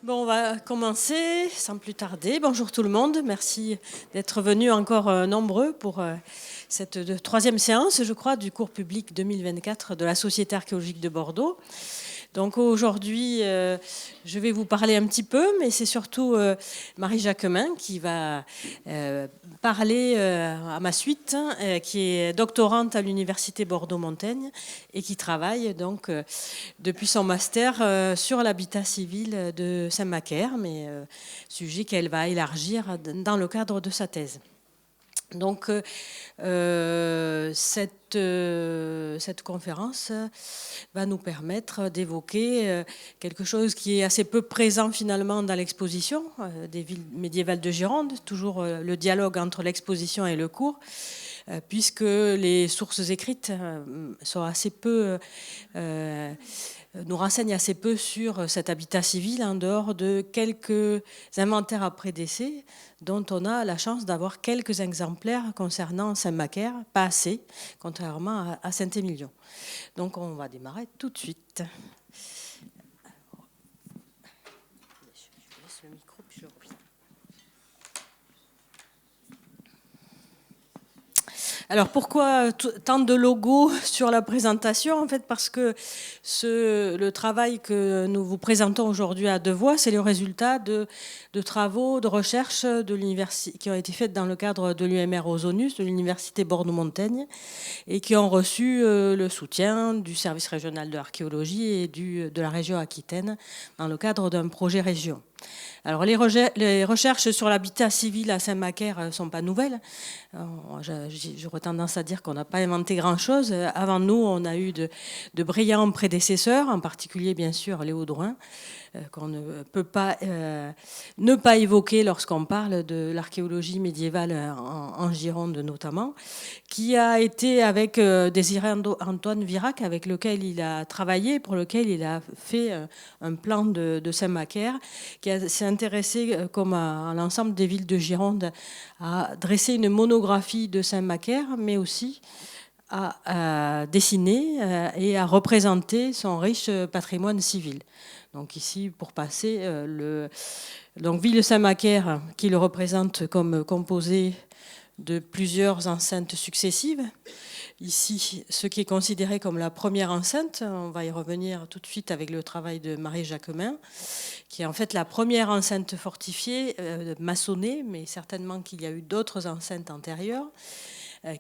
Bon, on va commencer sans plus tarder. Bonjour tout le monde. Merci d'être venus encore nombreux pour cette troisième séance, je crois, du cours public 2024 de la Société archéologique de Bordeaux. Donc aujourd'hui, je vais vous parler un petit peu, mais c'est surtout Marie Jacquemin qui va parler à ma suite, qui est doctorante à l'Université Bordeaux-Montaigne et qui travaille donc depuis son master sur l'habitat civil de Saint-Macaire, mais sujet qu'elle va élargir dans le cadre de sa thèse. Donc cette conférence va nous permettre d'évoquer quelque chose qui est assez peu présent finalement dans l'exposition des villes médiévales de Gironde, toujours le dialogue entre l'exposition et le cours, puisque les sources écrites sont assez peu nous renseignent assez peu sur cet habitat civil en dehors de quelques inventaires après décès dont on a la chance d'avoir quelques exemplaires concernant Saint-Macaire, pas assez, contrairement à Saint-Émilion. Donc on va démarrer tout de suite. Je laisse le micro puis je reviens. Alors pourquoi tant de logos sur la présentation? En fait, parce que le travail que nous vous présentons aujourd'hui à deux voix, c'est le résultat de travaux de recherche qui ont été faits dans le cadre de l'UMR Ozonus, de l'Université Bordeaux-Montaigne, et qui ont reçu le soutien du service régional de l'archéologie et de la région Aquitaine dans le cadre d'un projet région. Alors les recherches sur l'habitat civil à Saint-Macaire ne sont pas nouvelles. J'aurais tendance à dire qu'on n'a pas inventé grand-chose. Avant nous, on a eu de brillants prédécesseurs, en particulier bien sûr Léo Drouin, qu'on ne peut pas ne pas évoquer lorsqu'on parle de l'archéologie médiévale en Gironde notamment, qui a été avec Désiré Antoine Virac, avec lequel il a travaillé, pour lequel il a fait un plan de Saint-Macaire, qui s'est intéressé, comme à l'ensemble des villes de Gironde, à dresser une monographie de Saint-Macaire, mais aussi à dessiner et à représenter son riche patrimoine civil. Donc ici, pour passer, donc ville de Saint-Macaire, qui le représente comme composé de plusieurs enceintes successives. Ici, ce qui est considéré comme la première enceinte, on va y revenir tout de suite avec le travail de Marie Jacquemin, qui est en fait la première enceinte fortifiée, maçonnée, mais certainement qu'il y a eu d'autres enceintes antérieures,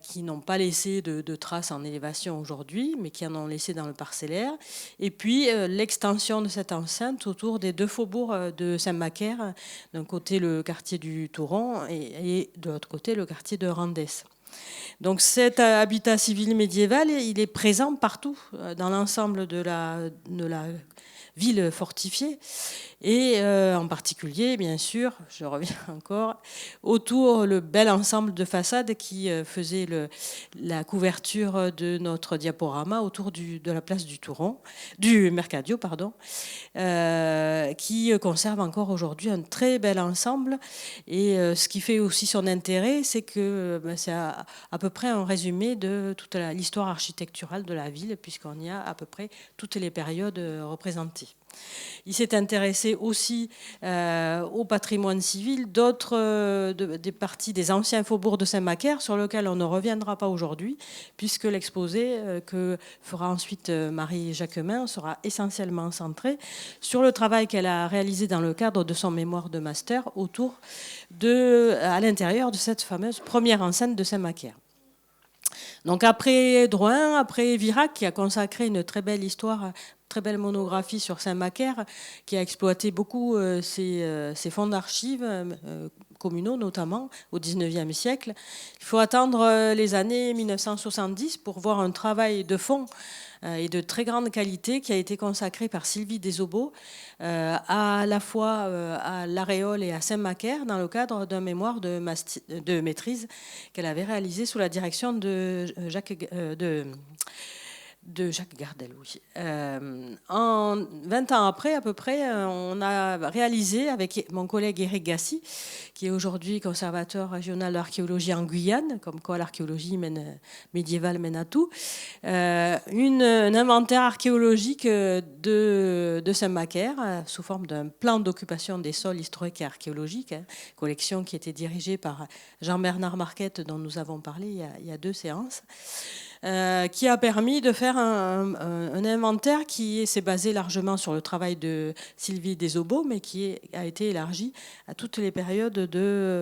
qui n'ont pas laissé de traces en élévation aujourd'hui, mais qui en ont laissé dans le parcellaire. Et puis l'extension de cette enceinte autour des deux faubourgs de Saint-Macaire, d'un côté le quartier du Touron et de l'autre côté le quartier de Randès. Donc cet habitat civil médiéval, il est présent partout dans l'ensemble de la ville fortifiée, et en particulier, bien sûr, je reviens encore, autour le bel ensemble de façades qui faisait la couverture de notre diaporama autour de la place du Mercadio, qui conserve encore aujourd'hui un très bel ensemble. Et ce qui fait aussi son intérêt, c'est que c'est à peu près un résumé de toute l'histoire architecturale de la ville, puisqu'on y a à peu près toutes les périodes représentées. Il s'est intéressé aussi au patrimoine civil des parties des anciens faubourgs de Saint-Macaire, sur lequel on ne reviendra pas aujourd'hui, puisque l'exposé que fera ensuite Marie Jacquemin sera essentiellement centré sur le travail qu'elle a réalisé dans le cadre de son mémoire de master à l'intérieur de cette fameuse première enceinte de Saint-Macaire. Donc après Drouin, après Virac, qui a consacré une très belle histoire, très belle monographie sur Saint-Macaire, qui a exploité beaucoup ses fonds d'archives communaux, notamment au XIXe siècle. Il faut attendre les années 1970 pour voir un travail de fond et de très grande qualité qui a été consacré par Sylvie Desaubos à la fois à l'Aréole et à Saint-Macaire dans le cadre d'un mémoire de maîtrise qu'elle avait réalisé sous la direction de De Jacques Gardel, oui. 20 ans après, à peu près, on a réalisé avec mon collègue Éric Gassi, qui est aujourd'hui conservateur régional d'archéologie en Guyane, comme quoi l'archéologie médiévale mène à tout, un inventaire archéologique de Saint-Macaire sous forme d'un plan d'occupation des sols historiques et archéologiques, collection qui était dirigée par Jean-Bernard Marquette, dont nous avons parlé il y a 2 séances. Qui a permis de faire un inventaire qui s'est basé largement sur le travail de Sylvie Desobos, mais qui a été élargi à toutes les périodes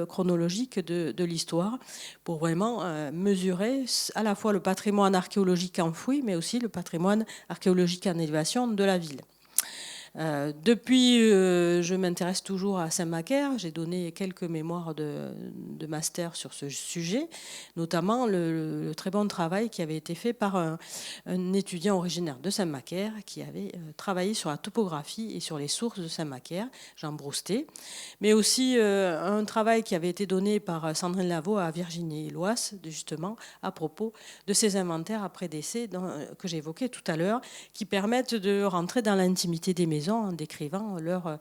chronologiques de l'histoire, pour vraiment mesurer à la fois le patrimoine archéologique enfoui, mais aussi le patrimoine archéologique en élévation de la ville. Depuis, je m'intéresse toujours à Saint-Macaire. J'ai donné quelques mémoires de master sur ce sujet, notamment le très bon travail qui avait été fait par un étudiant originaire de Saint-Macaire qui avait travaillé sur la topographie et sur les sources de Saint-Macaire, Jean Broustet, mais aussi un travail qui avait été donné par Sandrine Lavaux à Virginie Loas, justement, à propos de ces inventaires après décès que j'évoquais tout à l'heure, qui permettent de rentrer dans l'intimité des maisons en décrivant leur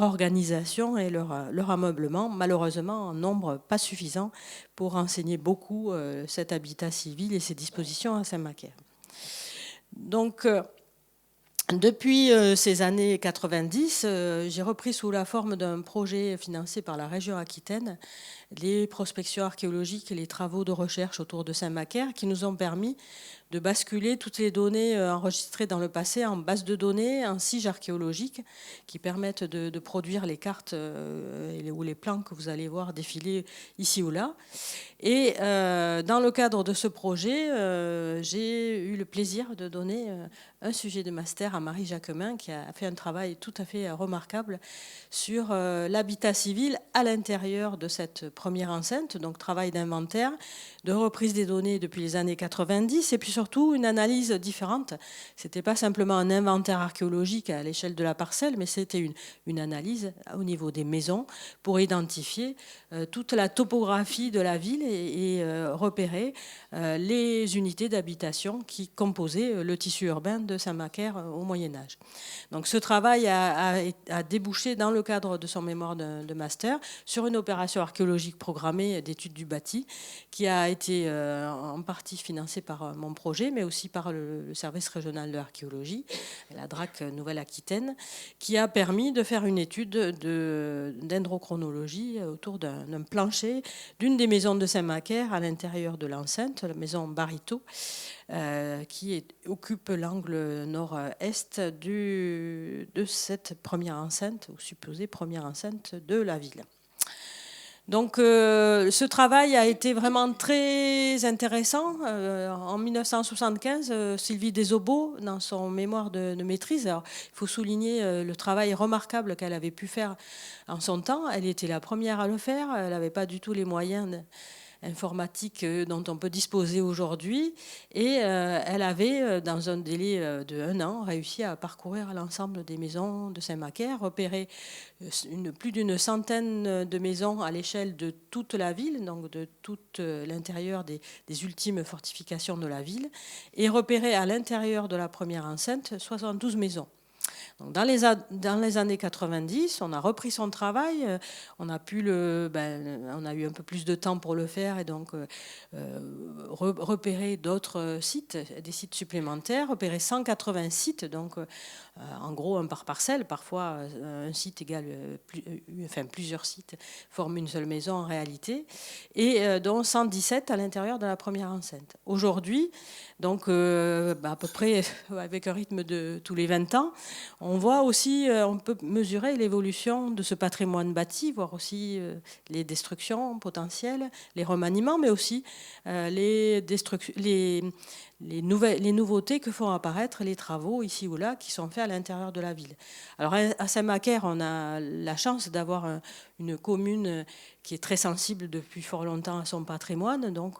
organisation et leur ameublement, malheureusement en nombre pas suffisant pour renseigner beaucoup cet habitat civil et ses dispositions à Saint-Macaire. Donc, depuis ces années 90, j'ai repris sous la forme d'un projet financé par la région Aquitaine les prospections archéologiques et les travaux de recherche autour de Saint-Macaire qui nous ont permis de basculer toutes les données enregistrées dans le passé en base de données, en siges archéologiques qui permettent de produire les cartes ou les plans que vous allez voir défiler ici ou là. Et dans le cadre de ce projet, j'ai eu le plaisir de donner un sujet de master à Marie Jacquemin qui a fait un travail tout à fait remarquable sur l'habitat civil à l'intérieur de cette première enceinte, donc travail d'inventaire, de reprise des données depuis les années 90 et puis surtout une analyse différente. C'était pas simplement un inventaire archéologique à l'échelle de la parcelle, mais c'était une analyse au niveau des maisons pour identifier toute la topographie de la ville et repérer les unités d'habitation qui composaient le tissu urbain de Saint-Macaire au Moyen-Âge. Donc ce travail a débouché dans le cadre de son mémoire de master sur une opération archéologique programmée d'études du bâti qui a été en partie financée par mon projet, mais aussi par le service régional de l'archéologie, la DRAC Nouvelle-Aquitaine, qui a permis de faire une étude dendrochronologie autour d'un plancher d'une des maisons de Saint-Macaire à l'intérieur de l'enceinte, la maison Barito, qui occupe l'angle nord-est de cette première enceinte, ou supposée première enceinte de la ville. Donc ce travail a été vraiment très intéressant. En 1975, Sylvie Desobos, dans son mémoire de maîtrise, alors, il faut souligner le travail remarquable qu'elle avait pu faire en son temps. Elle était la première à le faire. Elle n'avait pas du tout les moyens informatique dont on peut disposer aujourd'hui. Et elle avait, dans un délai de 1 an, réussi à parcourir l'ensemble des maisons de Saint-Macaire, repérer plus d'une centaine de maisons à l'échelle de toute la ville, donc de tout l'intérieur des ultimes fortifications de la ville, et repérer à l'intérieur de la première enceinte 72 maisons. Donc dans les années 90, on a repris son travail, on a eu un peu plus de temps pour le faire et donc repérer d'autres sites, des sites supplémentaires, repérer 180 sites, donc en gros un par parcelle, parfois un site égale plusieurs sites forment une seule maison en réalité, et dont 117 à l'intérieur de la première enceinte. Aujourd'hui, donc à peu près avec un rythme de tous les 20 ans, on voit aussi, on peut mesurer l'évolution de ce patrimoine bâti, voir aussi les destructions potentielles, les remaniements, mais aussi les nouveautés que font apparaître les travaux ici ou là qui sont faits à l'intérieur de la ville. Alors à Saint-Macaire, on a la chance d'avoir une commune qui est très sensible depuis fort longtemps à son patrimoine. Donc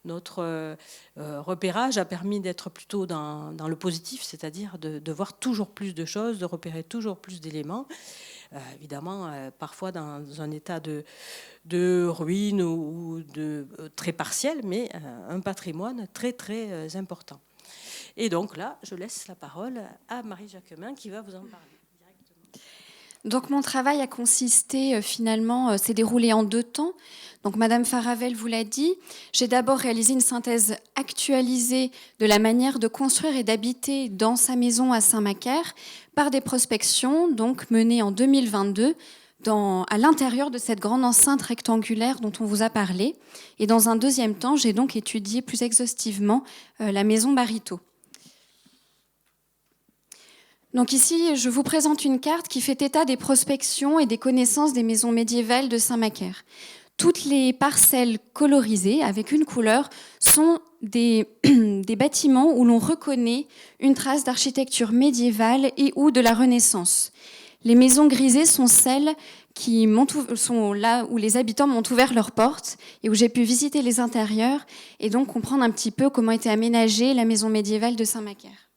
notre repérage a permis d'être plutôt dans le positif, c'est-à-dire de voir toujours plus de choses, de repérer toujours plus d'éléments. Évidemment, parfois dans un état de ruine ou de très partiel, mais un patrimoine très très important. Et donc là, je laisse la parole à Marie Jacquemin qui va vous en parler directement. Donc mon travail a consisté s'est déroulé en 2 temps. Donc Madame Faravel vous l'a dit, j'ai d'abord réalisé une synthèse actualisée de la manière de construire et d'habiter dans sa maison à Saint-Macaire par des prospections donc menées en 2022 à l'intérieur de cette grande enceinte rectangulaire dont on vous a parlé. Et dans un deuxième temps, j'ai donc étudié plus exhaustivement la maison Barito. Donc ici, je vous présente une carte qui fait état des prospections et des connaissances des maisons médiévales de Saint-Macaire. Toutes les parcelles colorisées avec une couleur sont des bâtiments où l'on reconnaît une trace d'architecture médiévale et ou de la Renaissance. Les maisons grisées sont celles sont là où les habitants m'ont ouvert leurs portes et où j'ai pu visiter les intérieurs et donc comprendre un petit peu comment était aménagée la maison médiévale de Saint-Macaire.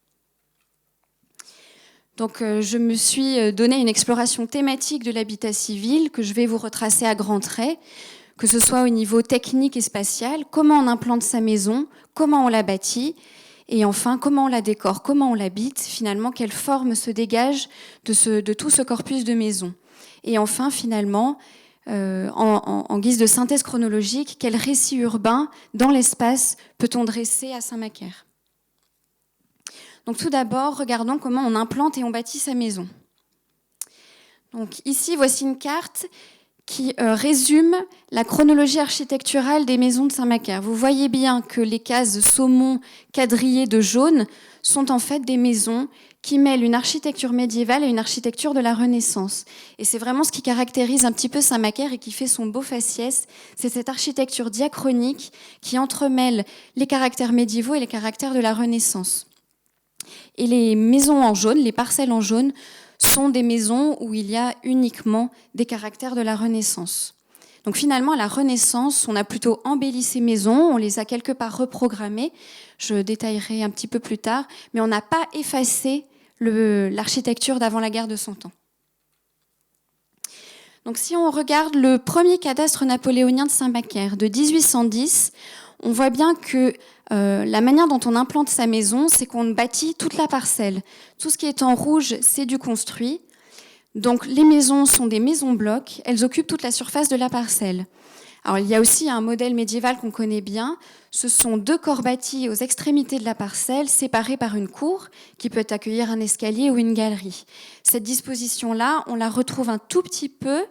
Donc, je me suis donné une exploration thématique de l'habitat civil que je vais vous retracer à grands traits, que ce soit au niveau technique et spatial, comment on implante sa maison, comment on la bâtit, et enfin, comment on la décore, comment on l'habite, finalement, quelle forme se dégage de tout ce corpus de maison. Et enfin, finalement, en guise de synthèse chronologique, quel récit urbain dans l'espace peut-on dresser à Saint-Macaire ? Donc tout d'abord, regardons comment on implante et on bâtit sa maison. Donc ici, voici une carte qui résume la chronologie architecturale des maisons de Saint-Macaire. Vous voyez bien que les cases saumon quadrillées de jaune sont en fait des maisons qui mêlent une architecture médiévale et une architecture de la Renaissance. Et c'est vraiment ce qui caractérise un petit peu Saint-Macaire et qui fait son beau faciès, c'est cette architecture diachronique qui entremêle les caractères médiévaux et les caractères de la Renaissance. Et les maisons en jaune, les parcelles en jaune, sont des maisons où il y a uniquement des caractères de la Renaissance. Donc finalement, à la Renaissance, on a plutôt embelli ces maisons, on les a quelque part reprogrammées, je détaillerai un petit peu plus tard, mais on n'a pas effacé l'architecture d'avant la guerre de Cent Ans. Donc si on regarde le premier cadastre napoléonien de Saint-Macaire de 1810, on voit bien que la manière dont on implante sa maison, c'est qu'on bâtit toute la parcelle. Tout ce qui est en rouge, c'est du construit. Donc les maisons sont des maisons blocs, elles occupent toute la surface de la parcelle. Alors il y a aussi un modèle médiéval qu'on connaît bien, ce sont 2 corps bâtis aux extrémités de la parcelle, séparés par une cour qui peut accueillir un escalier ou une galerie. Cette disposition-là, on la retrouve un tout petit peu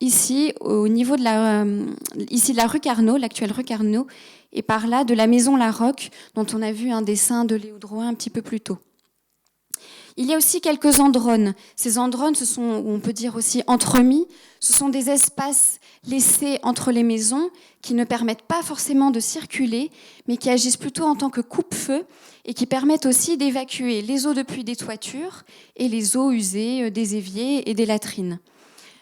ici, au niveau de la rue Carnot, l'actuelle rue Carnot, et par là de la maison Larocque, dont on a vu un dessin de Léo Drouin un petit peu plus tôt. Il y a aussi quelques andrones. Ces andrones, ce sont, on peut dire aussi entremis, ce sont des espaces laissés entre les maisons qui ne permettent pas forcément de circuler, mais qui agissent plutôt en tant que coupe-feu et qui permettent aussi d'évacuer les eaux de pluie des toitures et les eaux usées des éviers et des latrines.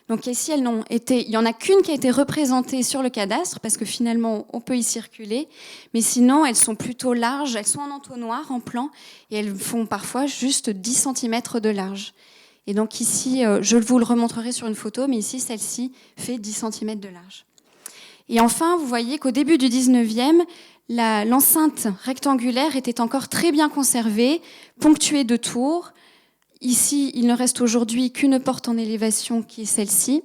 Donc ici, il n'y en a qu'une qui a été représentée sur le cadastre, parce que finalement, on peut y circuler. Mais sinon, elles sont plutôt larges, elles sont en entonnoir, en plan, et elles font parfois juste 10 cm de large. Et donc ici, je vous le remontrerai sur une photo, mais ici, celle-ci fait 10 cm de large. Et enfin, vous voyez qu'au début du 19e, l'enceinte rectangulaire était encore très bien conservée, ponctuée de tours. Ici, il ne reste aujourd'hui qu'une porte en élévation qui est celle-ci,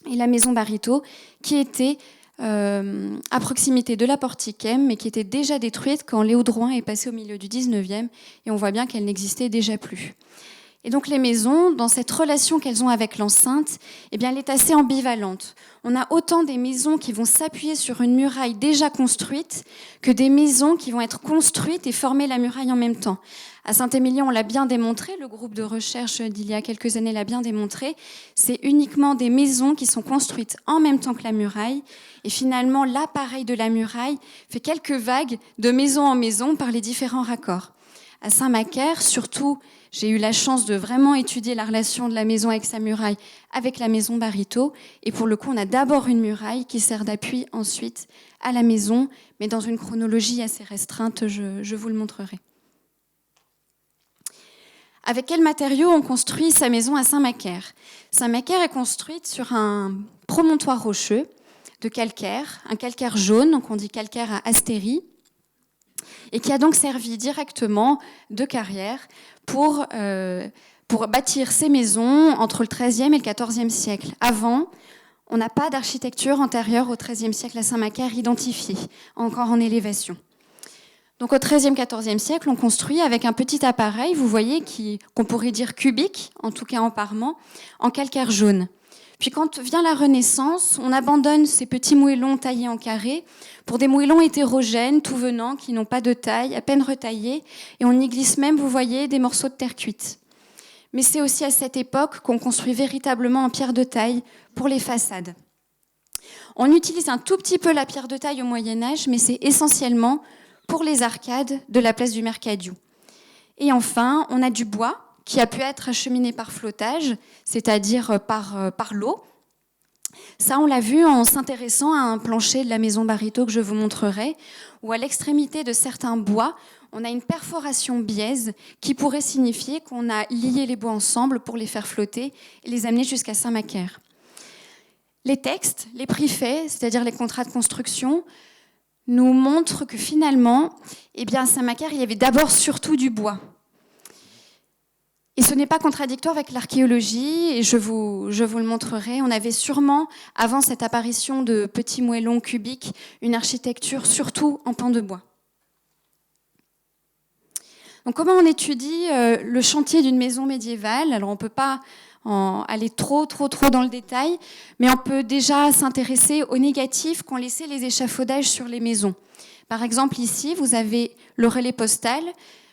et la maison Barito, qui était à proximité de la portiquem, mais qui était déjà détruite quand Léo Drouin est passé au milieu du 19e, et on voit bien qu'elle n'existait déjà plus. Et donc les maisons, dans cette relation qu'elles ont avec l'enceinte, eh bien, elle est assez ambivalente. On a autant des maisons qui vont s'appuyer sur une muraille déjà construite que des maisons qui vont être construites et former la muraille en même temps. À Saint-Émilion, on l'a bien démontré, le groupe de recherche d'il y a quelques années l'a bien démontré, c'est uniquement des maisons qui sont construites en même temps que la muraille, et finalement l'appareil de la muraille fait quelques vagues de maison en maison par les différents raccords. À Saint-Macaire, surtout, j'ai eu la chance de vraiment étudier la relation de la maison avec sa muraille avec la maison Barito, et pour le coup, on a d'abord une muraille qui sert d'appui ensuite à la maison, mais dans une chronologie assez restreinte, je vous le montrerai. Avec quels matériaux on construit sa maison à Saint-Macaire ? Saint-Macaire est construite sur un promontoire rocheux de calcaire, un calcaire jaune, donc on dit calcaire à astérie, et qui a donc servi directement de carrière pour bâtir ces maisons entre le XIIIe et le XIVe siècle. Avant, on n'a pas d'architecture antérieure au XIIIe siècle à Saint-Macaire identifiée, encore en élévation. Donc au XIIIe, XIVe siècle, on construit avec un petit appareil, vous voyez, qu'on pourrait dire cubique, en tout cas en parement, en calcaire jaune. Puis quand vient la Renaissance, on abandonne ces petits moellons taillés en carré pour des moellons hétérogènes, tout venant, qui n'ont pas de taille, à peine retaillés, et on y glisse même, vous voyez, des morceaux de terre cuite. Mais c'est aussi à cette époque qu'on construit véritablement en pierre de taille pour les façades. On utilise un tout petit peu la pierre de taille au Moyen-Âge, mais c'est essentiellement pour les arcades de la place du Mercadiou. Et enfin, on a du bois qui a pu être acheminé par flottage, c'est-à-dire par l'eau. Ça, on l'a vu en s'intéressant à un plancher de la maison Barito que je vous montrerai, où à l'extrémité de certains bois, on a une perforation biaise qui pourrait signifier qu'on a lié les bois ensemble pour les faire flotter et les amener jusqu'à Saint-Macaire. Les textes, les prix faits, c'est-à-dire les contrats de construction, nous montrent que finalement, à Saint-Macaire, il y avait d'abord surtout du bois. Et ce n'est pas contradictoire avec l'archéologie, et je vous le montrerai. On avait sûrement, avant cette apparition de petits moellons cubiques, une architecture surtout en pan de bois. Donc, comment on étudie le chantier d'une maison médiévale ? Alors, on ne peut pas aller trop dans le détail, mais on peut déjà s'intéresser aux négatifs qu'ont laissé les échafaudages sur les maisons. Par exemple, ici, vous avez le relais postal,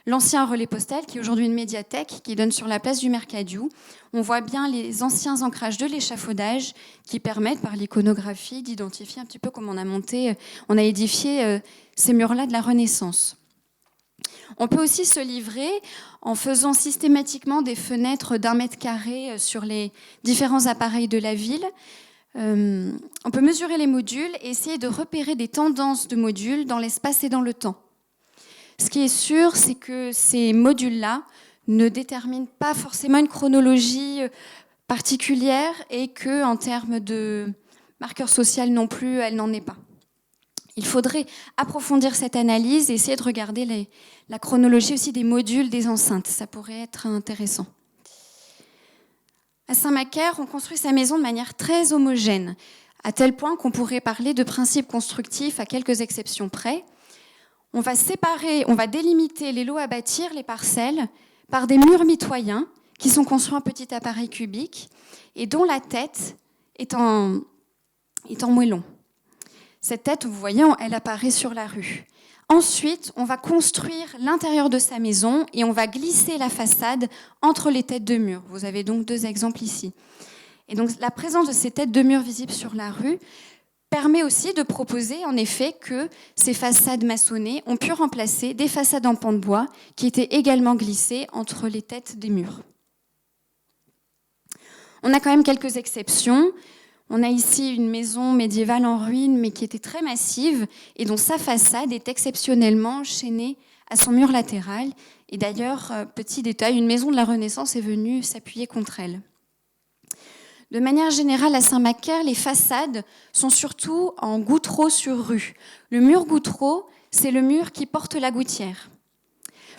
l'ancien relais postal, qui est aujourd'hui une médiathèque, qui donne sur la place du Mercadiou. On voit bien les anciens ancrages de l'échafaudage qui permettent, par l'iconographie, d'identifier un petit peu comment on a édifié ces murs-là de la Renaissance. On peut aussi se livrer en faisant systématiquement des fenêtres d'1 mètre carré sur les différents appareils de la ville. On peut mesurer les modules et essayer de repérer des tendances de modules dans l'espace et dans le temps. Ce qui est sûr, c'est que ces modules-là ne déterminent pas forcément une chronologie particulière et qu'en termes de marqueur social non plus, elle n'en est pas. Il faudrait approfondir cette analyse et essayer de regarder la chronologie aussi des modules des enceintes. Ça pourrait être intéressant. À Saint-Macaire, on construit sa maison de manière très homogène, à tel point qu'on pourrait parler de principes constructifs à quelques exceptions près. On va délimiter les lots à bâtir, les parcelles, par des murs mitoyens qui sont construits en petits appareils cubiques et dont la tête est en moellon. Cette tête, vous voyez, elle apparaît sur la rue. Ensuite, on va construire l'intérieur de sa maison et on va glisser la façade entre les têtes de mur. Vous avez donc 2 exemples ici. Et donc, la présence de ces têtes de mur visibles sur la rue permet aussi de proposer, en effet, que ces façades maçonnées ont pu remplacer des façades en pan de bois qui étaient également glissées entre les têtes des murs. On a quand même quelques exceptions. On a ici une maison médiévale en ruine, mais qui était très massive et dont sa façade est exceptionnellement chaînée à son mur latéral. Et d'ailleurs, petit détail, une maison de la Renaissance est venue s'appuyer contre elle. De manière générale, à Saint-Macaire, les façades sont surtout en gouttereau sur rue. Le mur gouttereau, c'est le mur qui porte la gouttière.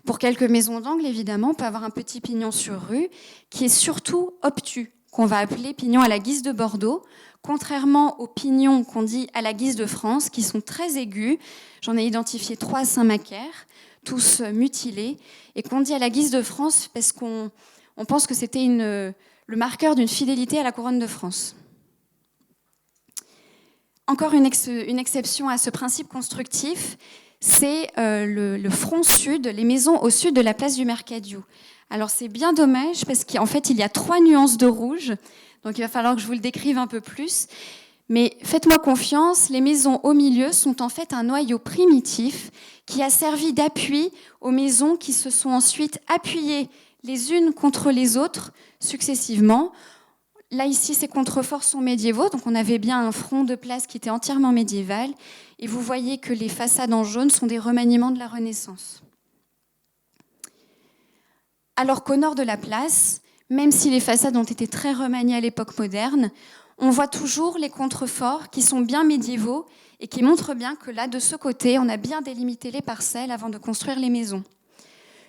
Pour quelques maisons d'angle, évidemment, on peut avoir un petit pignon sur rue qui est surtout obtus, qu'on va appeler pignon à la guise de Bordeaux, contrairement aux pignons qu'on dit à la guise de France, qui sont très aigus. J'en ai identifié 3 à Saint-Macaire, tous mutilés, et qu'on dit à la guise de France parce qu'on pense que c'était le marqueur d'une fidélité à la couronne de France. Encore une exception à ce principe constructif, c'est le front sud, les maisons au sud de la place du Mercadiou. Alors c'est bien dommage parce qu'en fait il y a 3 nuances de rouge, donc il va falloir que je vous le décrive un peu plus. Mais faites-moi confiance, les maisons au milieu sont en fait un noyau primitif qui a servi d'appui aux maisons qui se sont ensuite appuyées les unes contre les autres successivement. Là, ici, ces contreforts sont médiévaux, donc on avait bien un front de place qui était entièrement médiéval. Et vous voyez que les façades en jaune sont des remaniements de la Renaissance. Alors qu'au nord de la place, même si les façades ont été très remaniées à l'époque moderne, on voit toujours les contreforts qui sont bien médiévaux et qui montrent bien que là, de ce côté, on a bien délimité les parcelles avant de construire les maisons.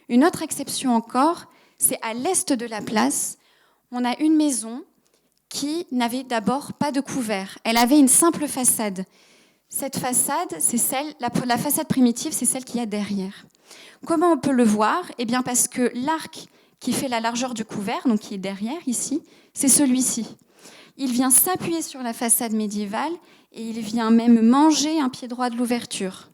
Une autre exception encore, c'est à l'est de la place, on a une maison qui n'avait d'abord pas de couvert. Elle avait une simple façade. Cette façade, la façade primitive, c'est celle qu'il y a derrière. Comment on peut le voir ? Eh bien parce que l'arc qui fait la largeur du couvert, donc qui est derrière ici, c'est celui-ci. Il vient s'appuyer sur la façade médiévale et il vient même manger un pied droit de l'ouverture.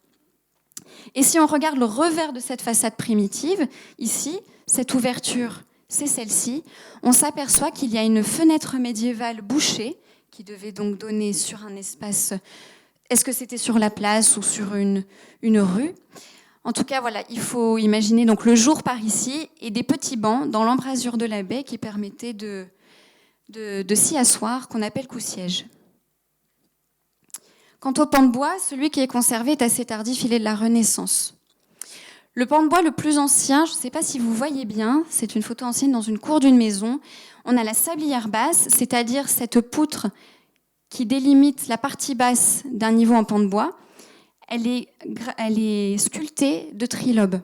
Et si on regarde le revers de cette façade primitive, ici, cette ouverture, c'est celle-ci, on s'aperçoit qu'il y a une fenêtre médiévale bouchée qui devait donc donner sur un espace. Est-ce que c'était sur la place ou sur une rue ? En tout cas, voilà, il faut imaginer donc le jour par ici et des petits bancs dans l'embrasure de la baie qui permettaient de s'y asseoir, qu'on appelle cou-siège. Quant au pan de bois, celui qui est conservé est assez tardif, il est de la Renaissance. Le pan de bois le plus ancien, je ne sais pas si vous voyez bien, c'est une photo ancienne dans une cour d'une maison. On a la sablière basse, c'est-à-dire cette poutre qui délimite la partie basse d'un niveau en pan de bois. Elle est sculptée de trilobes.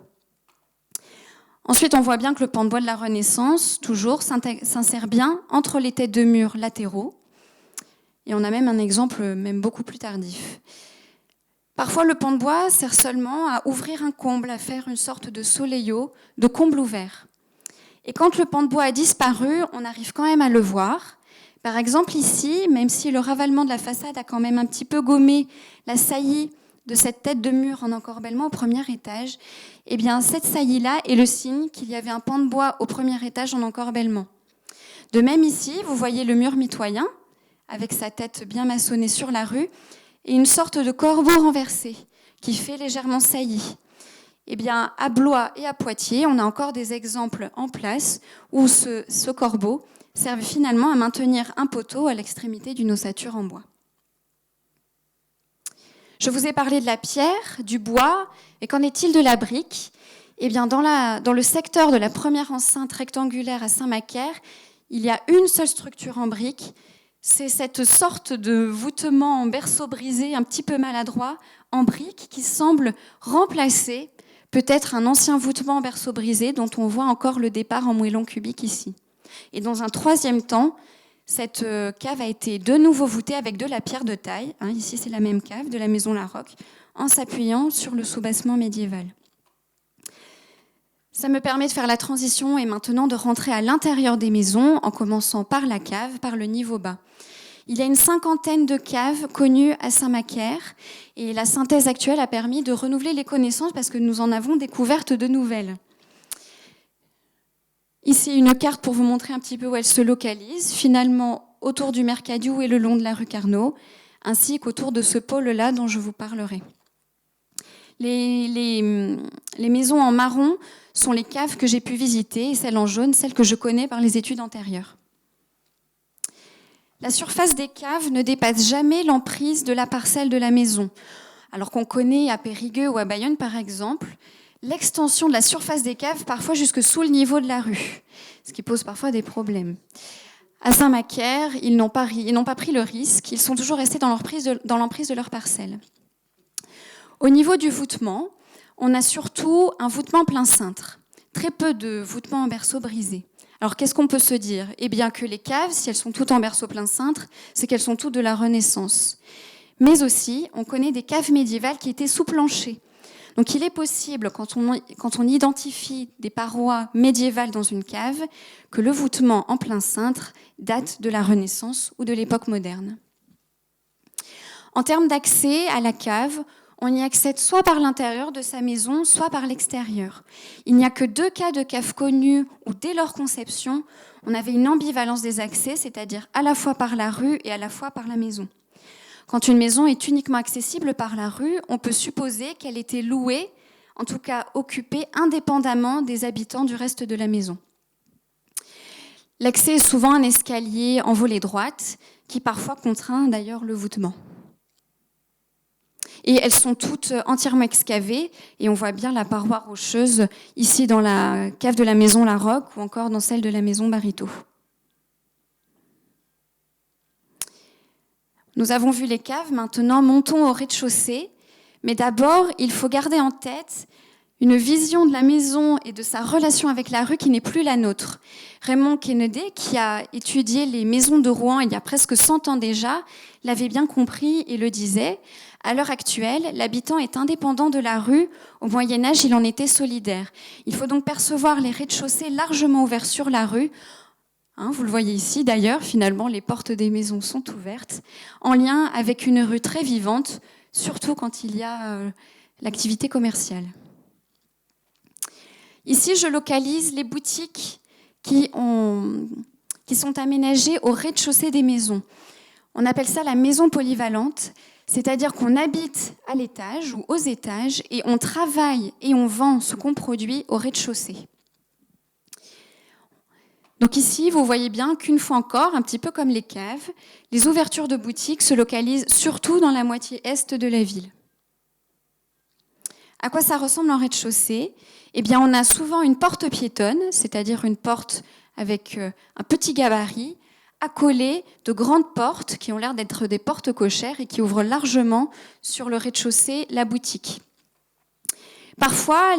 Ensuite, on voit bien que le pan de bois de la Renaissance, toujours, s'insère bien entre les têtes de murs latéraux. Et on a même un exemple même beaucoup plus tardif. Parfois, le pan de bois sert seulement à ouvrir un comble, à faire une sorte de soleilleau, de comble ouvert. Et quand le pan de bois a disparu, on arrive quand même à le voir. Par exemple, ici, même si le ravalement de la façade a quand même un petit peu gommé la saillie de cette tête de mur en encorbellement au premier étage, eh bien, cette saillie-là est le signe qu'il y avait un pan de bois au premier étage en encorbellement. De même ici, vous voyez le mur mitoyen, avec sa tête bien maçonnée sur la rue, et une sorte de corbeau renversé, qui fait légèrement saillie. Eh bien, à Blois et à Poitiers, on a encore des exemples en place où ce corbeau servait finalement à maintenir un poteau à l'extrémité d'une ossature en bois. Je vous ai parlé de la pierre, du bois, et qu'en est-il de la brique ? Eh bien, dans le secteur de la première enceinte rectangulaire à Saint-Macaire, il y a une seule structure en brique. C'est cette sorte de voûtement en berceau brisé, un petit peu maladroit, en brique, qui semble remplacer peut-être un ancien voûtement en berceau brisé dont on voit encore le départ en moellon cubique ici. Et dans un troisième temps, cette cave a été de nouveau voûtée avec de la pierre de taille. Ici, c'est la même cave de la maison Larocque, en s'appuyant sur le soubassement médiéval. Ça me permet de faire la transition et maintenant de rentrer à l'intérieur des maisons, en commençant par la cave, par le niveau bas. Il y a une 50aine de caves connues à Saint-Macaire et la synthèse actuelle a permis de renouveler les connaissances parce que nous en avons découvertes de nouvelles. Ici, une carte pour vous montrer un petit peu où elle se localise, finalement autour du Mercadiou et le long de la rue Carnot, ainsi qu'autour de ce pôle-là dont je vous parlerai. Les maisons en marron sont les caves que j'ai pu visiter, et celles en jaune, celles que je connais par les études antérieures. La surface des caves ne dépasse jamais l'emprise de la parcelle de la maison. Alors qu'on connaît à Périgueux ou à Bayonne, par exemple, l'extension de la surface des caves, parfois jusque sous le niveau de la rue, ce qui pose parfois des problèmes. À Saint-Macaire, ils n'ont pas pris le risque, ils sont toujours restés dans l'emprise de leur parcelle. Au niveau du voûtement, on a surtout un voûtement plein cintre, très peu de voûtements en berceau brisé. Alors qu'est-ce qu'on peut se dire ? Eh bien que les caves, si elles sont toutes en berceau plein cintre, c'est qu'elles sont toutes de la Renaissance. Mais aussi, on connaît des caves médiévales qui étaient sous plancher. Donc il est possible, quand on identifie des parois médiévales dans une cave, que le voûtement en plein cintre date de la Renaissance ou de l'époque moderne. En termes d'accès à la cave, on y accède soit par l'intérieur de sa maison, soit par l'extérieur. Il n'y a que 2 cas de caves connus où, dès leur conception, on avait une ambivalence des accès, c'est-à-dire à la fois par la rue et à la fois par la maison. Quand une maison est uniquement accessible par la rue, on peut supposer qu'elle était louée, en tout cas occupée, indépendamment des habitants du reste de la maison. L'accès est souvent un escalier en volée droite, qui parfois contraint d'ailleurs le voûtement. Et elles sont toutes entièrement excavées, et on voit bien la paroi rocheuse ici dans la cave de la maison Larocque ou encore dans celle de la maison Bariteau. Nous avons vu les caves, maintenant montons au rez-de-chaussée. Mais d'abord, il faut garder en tête une vision de la maison et de sa relation avec la rue qui n'est plus la nôtre. Raymond Kennedy, qui a étudié les maisons de Rouen il y a presque 100 ans déjà, l'avait bien compris et le disait. À l'heure actuelle, l'habitant est indépendant de la rue. Au Moyen-Âge, il en était solidaire. Il faut donc percevoir les rez-de-chaussée largement ouverts sur la rue. Vous le voyez ici d'ailleurs, finalement, les portes des maisons sont ouvertes, en lien avec une rue très vivante, surtout quand il y a l'activité commerciale. Ici, je localise les boutiques qui sont aménagées au rez-de-chaussée des maisons. On appelle ça la maison polyvalente, c'est-à-dire qu'on habite à l'étage ou aux étages et on travaille et on vend ce qu'on produit au rez-de-chaussée. Donc ici, vous voyez bien qu'une fois encore, un petit peu comme les caves, les ouvertures de boutiques se localisent surtout dans la moitié est de la ville. À quoi ça ressemble en rez-de-chaussée ? Eh bien, on a souvent une porte piétonne, c'est-à-dire une porte avec un petit gabarit, accolée de grandes portes qui ont l'air d'être des portes cochères et qui ouvrent largement sur le rez-de-chaussée la boutique. Parfois,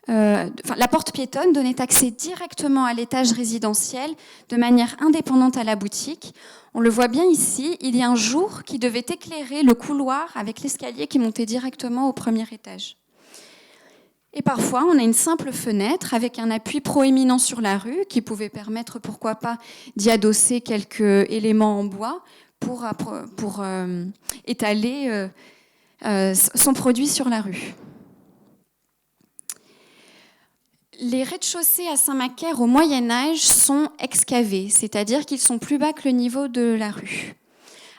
la porte piétonne donnait accès directement à l'étage résidentiel de manière indépendante à la boutique. On le voit bien ici, il y a un jour qui devait éclairer le couloir avec l'escalier qui montait directement au premier étage. Et parfois, on a une simple fenêtre avec un appui proéminent sur la rue qui pouvait permettre, pourquoi pas, d'y adosser quelques éléments en bois pour étaler son produit sur la rue. Les rez-de-chaussée à Saint-Macaire au Moyen-Âge sont excavés, c'est-à-dire qu'ils sont plus bas que le niveau de la rue.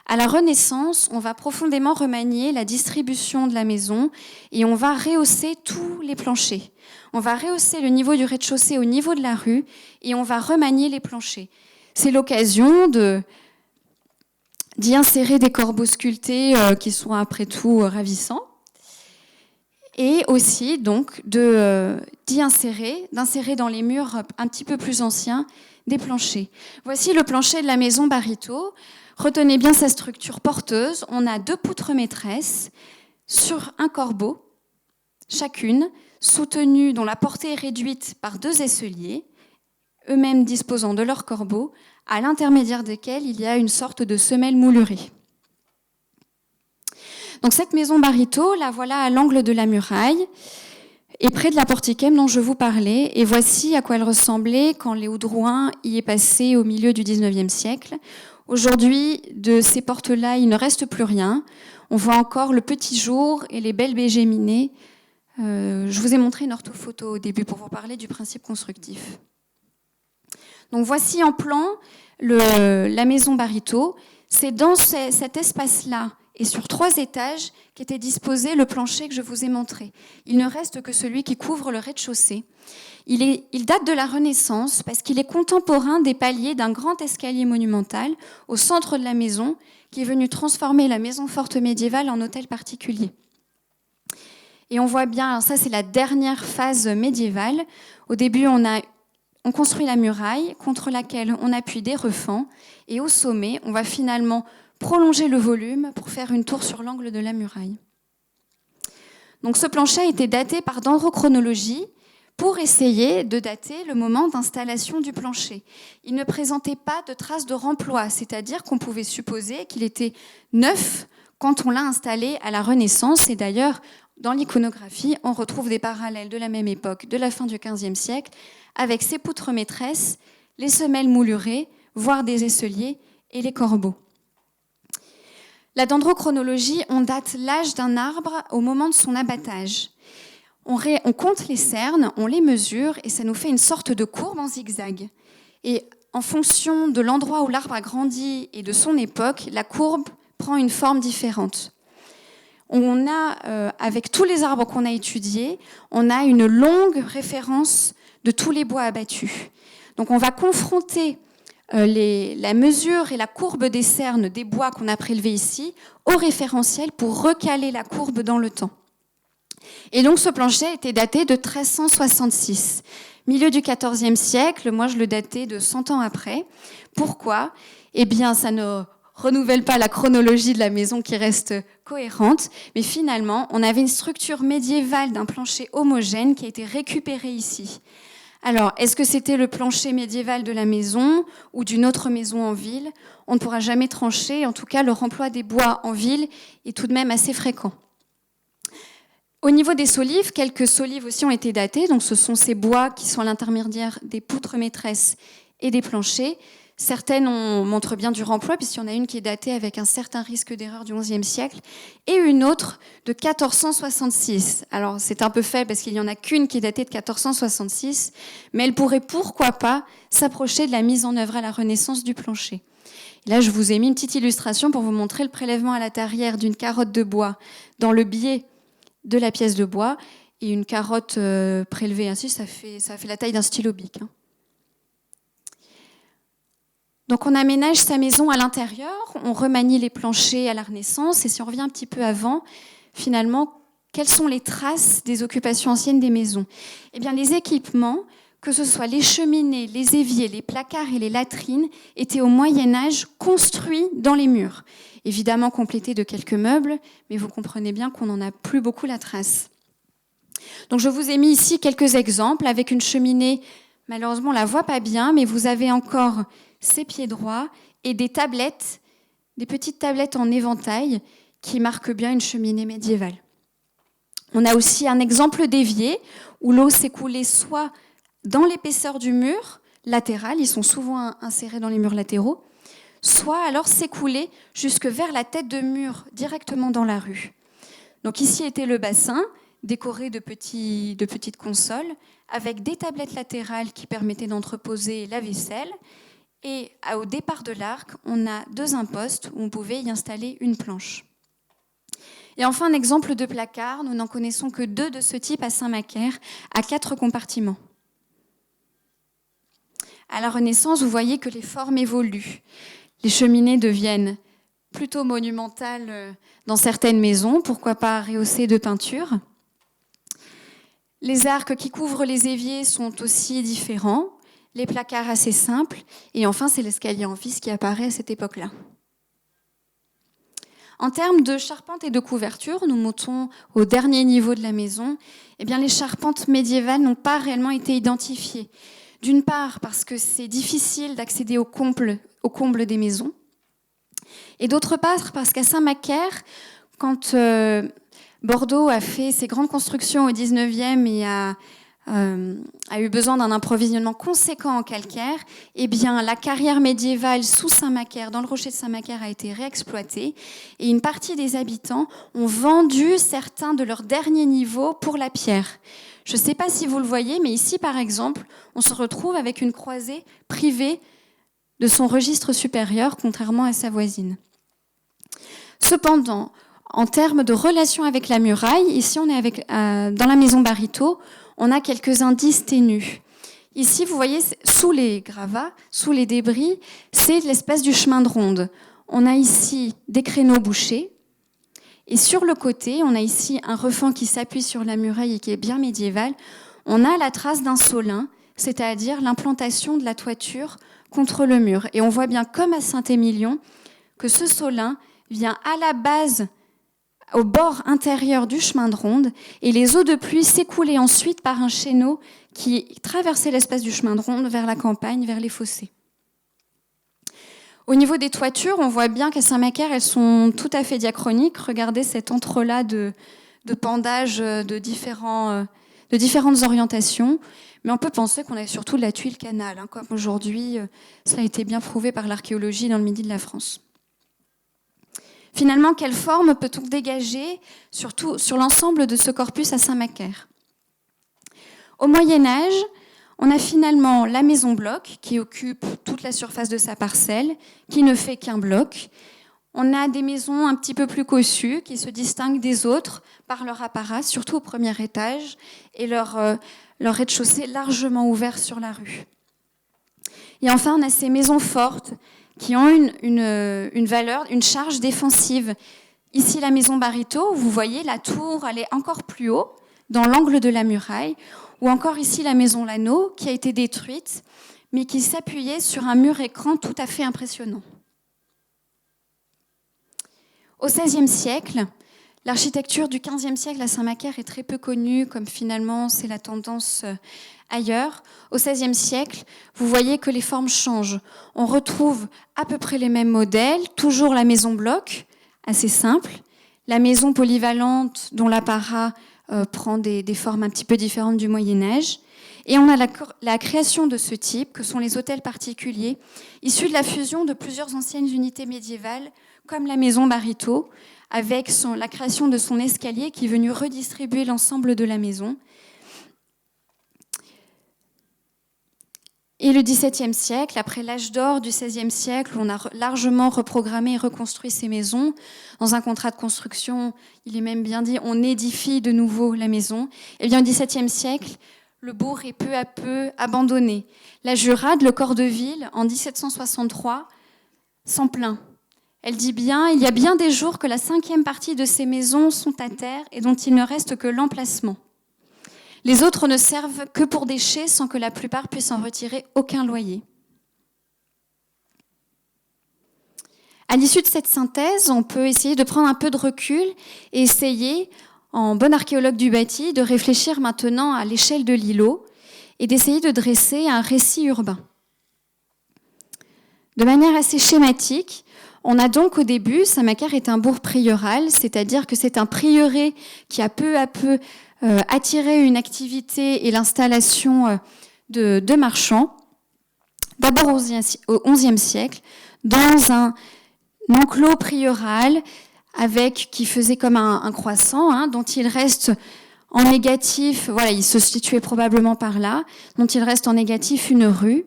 À la Renaissance, on va profondément remanier la distribution de la maison et on va rehausser tous les planchers. On va rehausser le niveau du rez-de-chaussée au niveau de la rue et on va remanier les planchers. C'est l'occasion d'y insérer des corbeaux sculptés qui sont après tout ravissants. Et aussi donc d'insérer dans les murs un petit peu plus anciens des planchers. Voici le plancher de la maison Barito. Retenez bien sa structure porteuse. On a 2 poutres maîtresses sur un corbeau, chacune, soutenues, dont la portée est réduite par 2 aisseliers, eux-mêmes disposant de leur corbeau, à l'intermédiaire desquels il y a une sorte de semelle moulurée. Donc cette maison Barito, la voilà à l'angle de la muraille et près de la portiquaine dont je vous parlais. Et voici à quoi elle ressemblait quand Léo Drouin y est passé au milieu du XIXe siècle. Aujourd'hui, de ces portes-là, il ne reste plus rien. On voit encore le petit jour et les belles baies géminées. Je vous ai montré une orthophoto au début pour vous parler du principe constructif. Donc voici en plan la maison Barito. C'est dans cet espace-là et sur 3 étages qu'était disposé le plancher que je vous ai montré. Il ne reste que celui qui couvre le rez-de-chaussée. Il date de la Renaissance parce qu'il est contemporain des paliers d'un grand escalier monumental au centre de la maison qui est venu transformer la maison forte médiévale en hôtel particulier. Et on voit bien, alors ça c'est la dernière phase médiévale. Au début, on construit la muraille contre laquelle on appuie des refends et au sommet, on va finalement prolonger le volume pour faire une tour sur l'angle de la muraille. Donc ce plancher a été daté par dendrochronologie pour essayer de dater le moment d'installation du plancher. Il ne présentait pas de traces de remploi, c'est-à-dire qu'on pouvait supposer qu'il était neuf quand on l'a installé à la Renaissance. Et d'ailleurs, dans l'iconographie, on retrouve des parallèles de la même époque, de la fin du XVe siècle, avec ses poutres maîtresses, les semelles moulurées, voire des aisseliers et les corbeaux. La dendrochronologie, on date l'âge d'un arbre au moment de son abattage. On compte les cernes, on les mesure et ça nous fait une sorte de courbe en zigzag. Et en fonction de l'endroit où l'arbre a grandi et de son époque, la courbe prend une forme différente. On a, avec tous les arbres qu'on a étudiés, on a une longue référence de tous les bois abattus. Donc on va confronter la mesure et la courbe des cernes des bois qu'on a prélevés ici au référentiel pour recaler la courbe dans le temps. Et donc ce plancher était daté de 1366, milieu du XIVe siècle. Moi je le datais de 100 ans après. Pourquoi ? Eh bien ça ne renouvelle pas la chronologie de la maison qui reste cohérente, mais finalement, on avait une structure médiévale d'un plancher homogène qui a été récupérée ici. Alors, est-ce que c'était le plancher médiéval de la maison ou d'une autre maison en ville? On ne pourra jamais trancher. En tout cas, le remploi des bois en ville est tout de même assez fréquent. Au niveau des solives, quelques solives aussi ont été datées. Donc, ce sont ces bois qui sont à l'intermédiaire des poutres maîtresses et des planchers. Certaines montrent bien du remploi, puisqu'il y en a une qui est datée avec un certain risque d'erreur du XIe siècle, et une autre de 1466. Alors, c'est un peu faible parce qu'il n'y en a qu'une qui est datée de 1466, mais elle pourrait, pourquoi pas, s'approcher de la mise en œuvre à la Renaissance du plancher. Et là, je vous ai mis une petite illustration pour vous montrer le prélèvement à la tarière d'une carotte de bois dans le biais de la pièce de bois, et une carotte prélevée ainsi, ça fait la taille d'un stylo bic. Donc on aménage sa maison à l'intérieur, on remanie les planchers à la Renaissance, et si on revient un petit peu avant, finalement, quelles sont les traces des occupations anciennes des maisons? Eh bien, les équipements, que ce soit les cheminées, les éviers, les placards et les latrines, étaient au Moyen-Âge construits dans les murs. Évidemment complétés de quelques meubles, mais vous comprenez bien qu'on n'en a plus beaucoup la trace. Donc je vous ai mis ici quelques exemples avec une cheminée. Malheureusement, on ne la voit pas bien, mais vous avez encore ces pieds droits et des tablettes, des petites tablettes en éventail qui marquent bien une cheminée médiévale. On a aussi un exemple d'évier où l'eau s'écoulait soit dans l'épaisseur du mur latéral, ils sont souvent insérés dans les murs latéraux, soit alors s'écouler jusque vers la tête de mur directement dans la rue. Donc ici était le bassin, décoré de petites consoles, avec des tablettes latérales qui permettaient d'entreposer la vaisselle. Et au départ de l'arc, on a 2 impostes où on pouvait y installer une planche. Et enfin, un exemple de placard. Nous n'en connaissons que 2 de ce type à Saint-Macaire, à 4 compartiments. À la Renaissance, vous voyez que les formes évoluent. Les cheminées deviennent plutôt monumentales dans certaines maisons, pourquoi pas rehaussées de peinture. Les arcs qui couvrent les éviers sont aussi différents. Les placards assez simples, et enfin c'est l'escalier en vis qui apparaît à cette époque-là. En termes de charpente et de couverture, nous montons au dernier niveau de la maison. Eh bien, les charpentes médiévales n'ont pas réellement été identifiées. D'une part parce que c'est difficile d'accéder au comble des maisons, et d'autre part parce qu'à Saint-Macaire, quand Bordeaux a fait ses grandes constructions au XIXe et a eu besoin d'un approvisionnement conséquent en calcaire, eh bien, la carrière médiévale sous Saint-Macaire, dans le rocher de Saint-Macaire, a été réexploitée et une partie des habitants ont vendu certains de leurs derniers niveaux pour la pierre. Je ne sais pas si vous le voyez, mais ici, par exemple, on se retrouve avec une croisée privée de son registre supérieur, contrairement à sa voisine. Cependant, en termes de relation avec la muraille, ici, on est dans la maison Bariteau, on a quelques indices ténus. Ici, vous voyez, sous les gravats, sous les débris, c'est l'espace du chemin de ronde. On a ici des créneaux bouchés. Et sur le côté, on a ici un refend qui s'appuie sur la muraille et qui est bien médiéval. On a la trace d'un solin, c'est-à-dire l'implantation de la toiture contre le mur. Et on voit bien, comme à Saint-Émilion, que ce solin vient à la base, au bord intérieur du chemin de ronde, et les eaux de pluie s'écoulaient ensuite par un chéneau qui traversait l'espace du chemin de ronde vers la campagne, vers les fossés. Au niveau des toitures, on voit bien qu'à Saint-Macaire, elles sont tout à fait diachroniques. Regardez cet entrelac de pendages de différentes orientations. Mais on peut penser qu'on a surtout de la tuile canal, comme aujourd'hui, cela a été bien prouvé par l'archéologie dans le midi de la France. Finalement, quelle forme peut-on dégager, surtout sur l'ensemble de ce corpus à Saint-Macaire? Au Moyen-Âge, on a finalement la maison bloc qui occupe toute la surface de sa parcelle, qui ne fait qu'un bloc. On a des maisons un petit peu plus cossues qui se distinguent des autres par leur apparat, surtout au premier étage, et leur rez-de-chaussée largement ouvert sur la rue. Et enfin, on a ces maisons fortes qui ont une valeur, une charge défensive. Ici, la maison Bariteau, vous voyez, la tour, elle est encore plus haut, dans l'angle de la muraille, ou encore ici, la maison Lano, qui a été détruite, mais qui s'appuyait sur un mur écran tout à fait impressionnant. Au XVIe siècle, l'architecture du XVe siècle à Saint-Macaire est très peu connue, comme finalement c'est la tendance ailleurs. Au XVIe siècle, vous voyez que les formes changent. On retrouve à peu près les mêmes modèles, toujours la maison bloc, assez simple, la maison polyvalente dont l'apparat prend des formes un petit peu différentes du Moyen-Âge. Et on a la création de ce type, que sont les hôtels particuliers, issus de la fusion de plusieurs anciennes unités médiévales, comme la maison Barito, avec la création de son escalier qui est venu redistribuer l'ensemble de la maison. Et le XVIIe siècle, après l'âge d'or du XVIe siècle, où on a largement reprogrammé et reconstruit ces maisons, dans un contrat de construction, il est même bien dit, on édifie de nouveau la maison. Et bien au XVIIe siècle, le bourg est peu à peu abandonné. La Jurade, le corps de ville, en 1763, s'en plaint. Elle dit bien, il y a bien des jours que la 5e partie de ces maisons sont à terre et dont il ne reste que l'emplacement. Les autres ne servent que pour déchets sans que la plupart puissent en retirer aucun loyer. À l'issue de cette synthèse, on peut essayer de prendre un peu de recul et essayer, en bon archéologue du bâti, de réfléchir maintenant à l'échelle de l'îlot et d'essayer de dresser un récit urbain. De manière assez schématique, on a donc au début, Saint-Macaire est un bourg prieurale, c'est-à-dire que c'est un prieuré qui a peu à peu attiré une activité et l'installation de marchands, d'abord au XIe siècle, dans un enclos prieurale qui faisait comme un croissant, dont il reste en négatif, voilà, il se situait probablement par là, dont il reste en négatif une rue,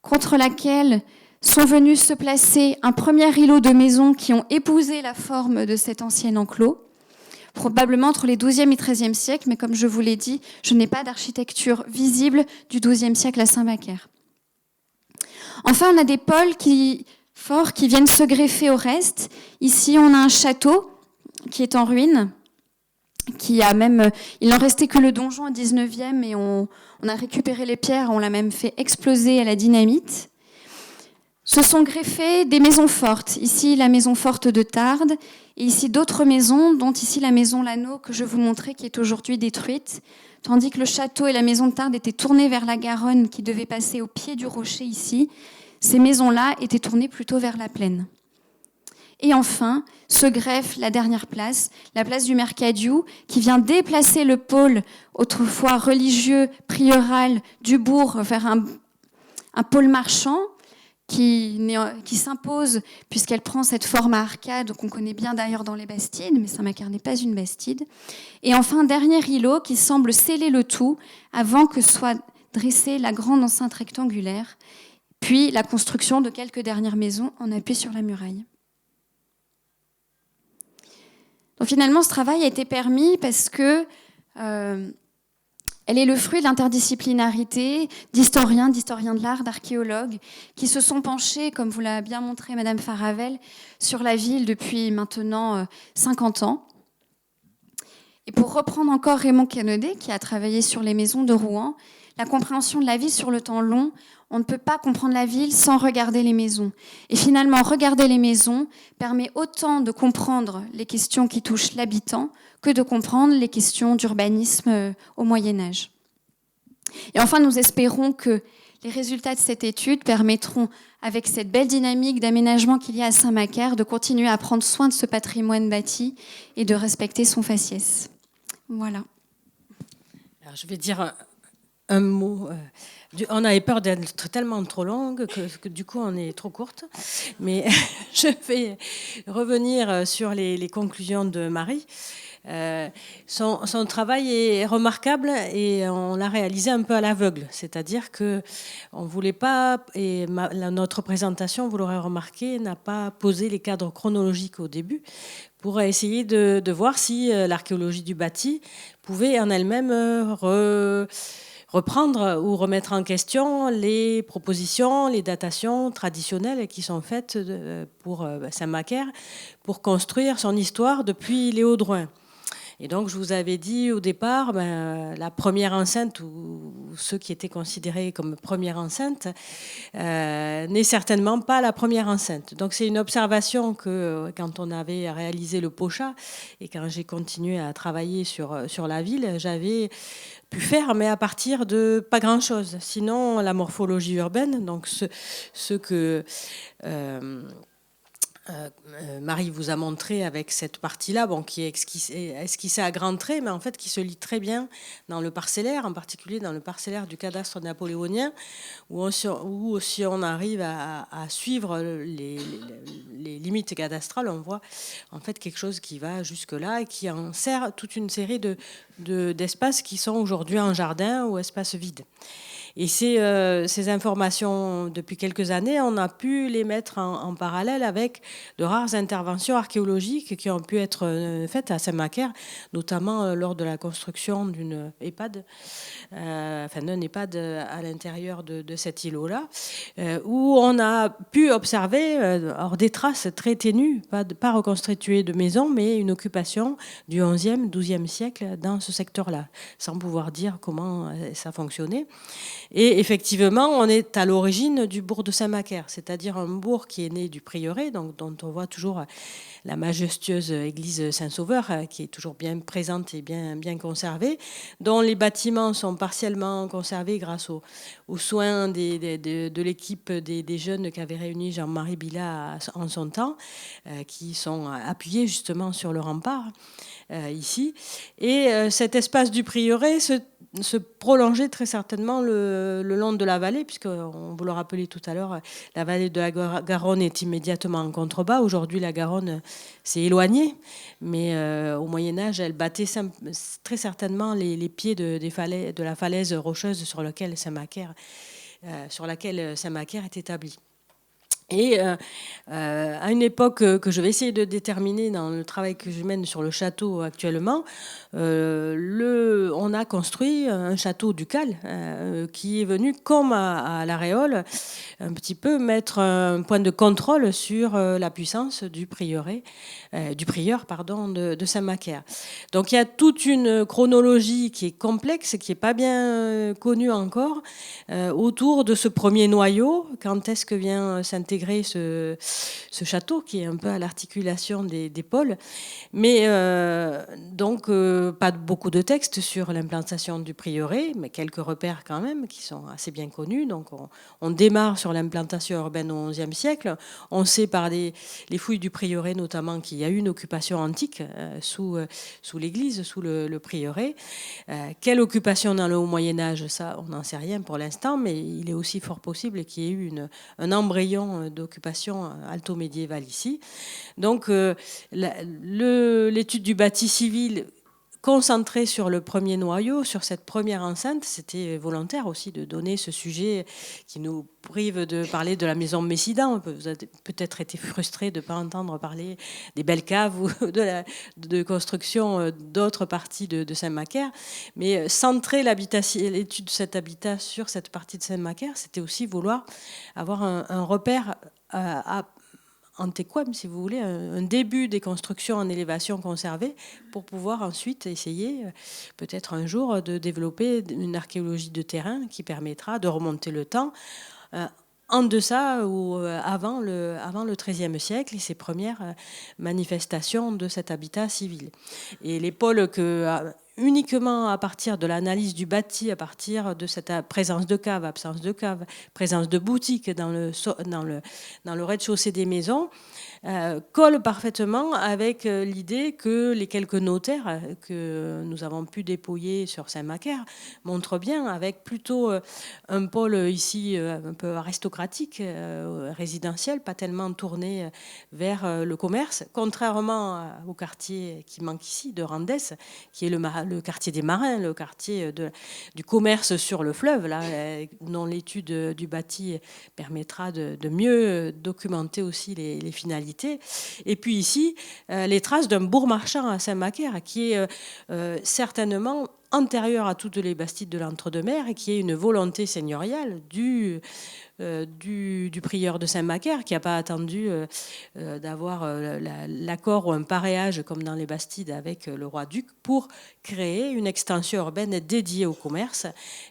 contre laquelle sont venus se placer un premier îlot de maisons qui ont épousé la forme de cet ancien enclos, probablement entre les XIIe et XIIIe siècles, mais comme je vous l'ai dit, je n'ai pas d'architecture visible du XIIe siècle à Saint-Macaire. Enfin, on a des pôles forts qui viennent se greffer au reste. Ici, on a un château qui est en ruine, il n'en restait que le donjon au XIXe et on a récupéré les pierres, on l'a même fait exploser à la dynamite. Se sont greffées des maisons fortes. Ici, la maison forte de Tarbes, et ici d'autres maisons, dont ici la maison Lanneau que je vous montrais, qui est aujourd'hui détruite, tandis que le château et la maison de Tarbes étaient tournés vers la Garonne, qui devait passer au pied du rocher ici. Ces maisons-là étaient tournées plutôt vers la plaine. Et enfin, se greffe la dernière place, la place du Mercadiou, qui vient déplacer le pôle, autrefois religieux, prieurale, du bourg vers un pôle marchand, qui s'impose puisqu'elle prend cette forme à arcade qu'on connaît bien d'ailleurs dans les Bastides, mais Saint-Macaire n'est pas une Bastide. Et enfin, dernier îlot qui semble sceller le tout avant que soit dressée la grande enceinte rectangulaire, puis la construction de quelques dernières maisons en appui sur la muraille. Donc finalement, ce travail a été permis parce que elle est le fruit de l'interdisciplinarité d'historiens de l'art, d'archéologues, qui se sont penchés, comme vous l'a bien montré Madame Faravel, sur la ville depuis maintenant 50 ans. Et pour reprendre encore Raymond Quenedet, qui a travaillé sur les maisons de Rouen, la compréhension de la ville sur le temps long, on ne peut pas comprendre la ville sans regarder les maisons. Et finalement, regarder les maisons permet autant de comprendre les questions qui touchent l'habitant que de comprendre les questions d'urbanisme au Moyen-Âge. Et enfin, nous espérons que les résultats de cette étude permettront, avec cette belle dynamique d'aménagement qu'il y a à Saint-Macaire, de continuer à prendre soin de ce patrimoine bâti et de respecter son faciès. Voilà. Alors, je vais dire un mot. On avait peur d'être tellement trop longue que du coup on est trop courte. Mais je vais revenir sur les conclusions de Marie. Son travail est remarquable et on l'a réalisé un peu à l'aveugle. C'est-à-dire qu'on ne voulait pas, et notre présentation, vous l'aurez remarqué, n'a pas posé les cadres chronologiques au début pour essayer de voir si l'archéologie du bâti pouvait en elle-même reprendre ou remettre en question les propositions, les datations traditionnelles qui sont faites pour Saint-Macaire pour construire son histoire depuis Léo Drouin. Et donc, je vous avais dit au départ, la première enceinte où ceux qui étaient considérés comme première enceinte, n'est certainement pas la première enceinte. Donc c'est une observation que quand on avait réalisé le POCHA et quand j'ai continué à travailler sur la ville, j'avais pu faire, mais à partir de pas grand-chose. Sinon, la morphologie urbaine, donc ce que Marie vous a montré avec cette partie-là, bon, qui est esquissée à grands traits, mais en fait qui se lit très bien dans le parcellaire, en particulier dans le parcellaire du cadastre napoléonien, où si on arrive à suivre les limites cadastrales, on voit en fait quelque chose qui va jusque-là et qui en sert toute une série d'espaces qui sont aujourd'hui en jardin ou espaces vides. Et ces informations, depuis quelques années, on a pu les mettre en parallèle avec de rares interventions archéologiques qui ont pu être faites à Saint-Macaire, notamment lors de la construction d'une EHPAD, d'un EHPAD à l'intérieur de cet îlot-là, où on a pu observer des traces très ténues, pas reconstituées de maisons, mais une occupation du XIe, XIIe siècle dans ce secteur-là, sans pouvoir dire comment ça fonctionnait. Et effectivement, on est à l'origine du bourg de Saint-Macaire, c'est-à-dire un bourg qui est né du prieuré, donc, dont on voit toujours la majestueuse église Saint-Sauveur, qui est toujours bien présente et bien conservée, dont les bâtiments sont partiellement conservés grâce aux soins de l'équipe des jeunes qu'avait réuni Jean-Marie Billat en son temps, qui sont appuyés justement sur le rempart ici. Et cet espace du prieuré se prolongeait très certainement le long de la vallée, puisque, vous le rappelez tout à l'heure, la vallée de la Garonne est immédiatement en contrebas. Aujourd'hui, la Garonne s'est éloignée, mais au Moyen-Âge, elle battait très certainement les pieds de la falaise rocheuse sur laquelle Saint-Macaire est établi. Et à une époque que je vais essayer de déterminer dans le travail que je mène sur le château actuellement, on a construit un château ducal qui est venu, comme à La Réole, un petit peu mettre un point de contrôle sur la puissance du prieur de Saint-Macaire. Donc il y a toute une chronologie qui est complexe, qui n'est pas bien connue encore, autour de ce premier noyau. Quand est-ce que vient s'intégrer ce château, qui est un peu à l'articulation des pôles. Mais donc, pas beaucoup de textes sur l'implantation du prieuré, mais quelques repères quand même, qui sont assez bien connus. Donc, on démarre sur l'implantation urbaine au XIe siècle. On sait par les fouilles du prieuré, notamment, qu'il y a eu une occupation antique sous l'église, sous le prieuré. Quelle occupation dans le haut Moyen-Âge, ça, on n'en sait rien pour l'instant, mais il est aussi fort possible qu'il y ait eu un embryon d'occupation alto-médiévale ici. Donc, l'étude du bâti civil concentrée sur le premier noyau, sur cette première enceinte, c'était volontaire aussi de donner ce sujet qui nous prive de parler de la maison Messidan. Vous avez peut-être été frustré de ne pas entendre parler des belles caves ou de construction d'autres parties de Saint-Macaire. Mais centrer l'étude de cet habitat sur cette partie de Saint-Macaire, c'était aussi vouloir avoir un repère antéquem, si vous voulez, un début des constructions en élévation conservée pour pouvoir ensuite essayer, peut-être un jour, de développer une archéologie de terrain qui permettra de remonter le temps en deçà ou avant le XIIIe siècle et ses premières manifestations de cet habitat civil. Et les pôles uniquement à partir de l'analyse du bâti, à partir de cette présence de cave, absence de cave, présence de boutique dans le rez-de-chaussée des maisons, colle parfaitement avec l'idée que les quelques notaires que nous avons pu dépouiller sur Saint-Macaire montrent bien, avec plutôt un pôle ici un peu aristocratique, résidentiel, pas tellement tourné vers le commerce, contrairement au quartier qui manque ici, de Randès, qui est le quartier des marins, le quartier du commerce sur le fleuve, là, dont l'étude du bâti permettra de mieux documenter aussi les finalités. Et puis ici, les traces d'un bourg marchand à Saint-Macaire, qui est certainement antérieure à toutes les bastides de l'entre-deux-mers et qui est une volonté seigneuriale du prieur de Saint-Macaire, qui n'a pas attendu d'avoir l'accord ou un paréage comme dans les bastides avec le roi-duc pour créer une extension urbaine dédiée au commerce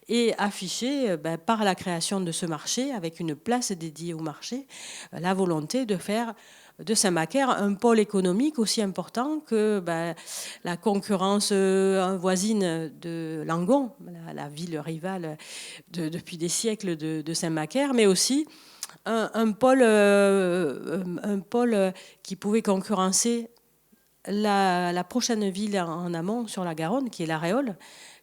et afficher par la création de ce marché, avec une place dédiée au marché, la volonté de faire de Saint-Macaire un pôle économique aussi important que la concurrence voisine de Langon, la ville rivale depuis des siècles de Saint-Macaire, mais aussi un pôle qui pouvait concurrencer la prochaine ville en amont sur la Garonne, qui est La Réole,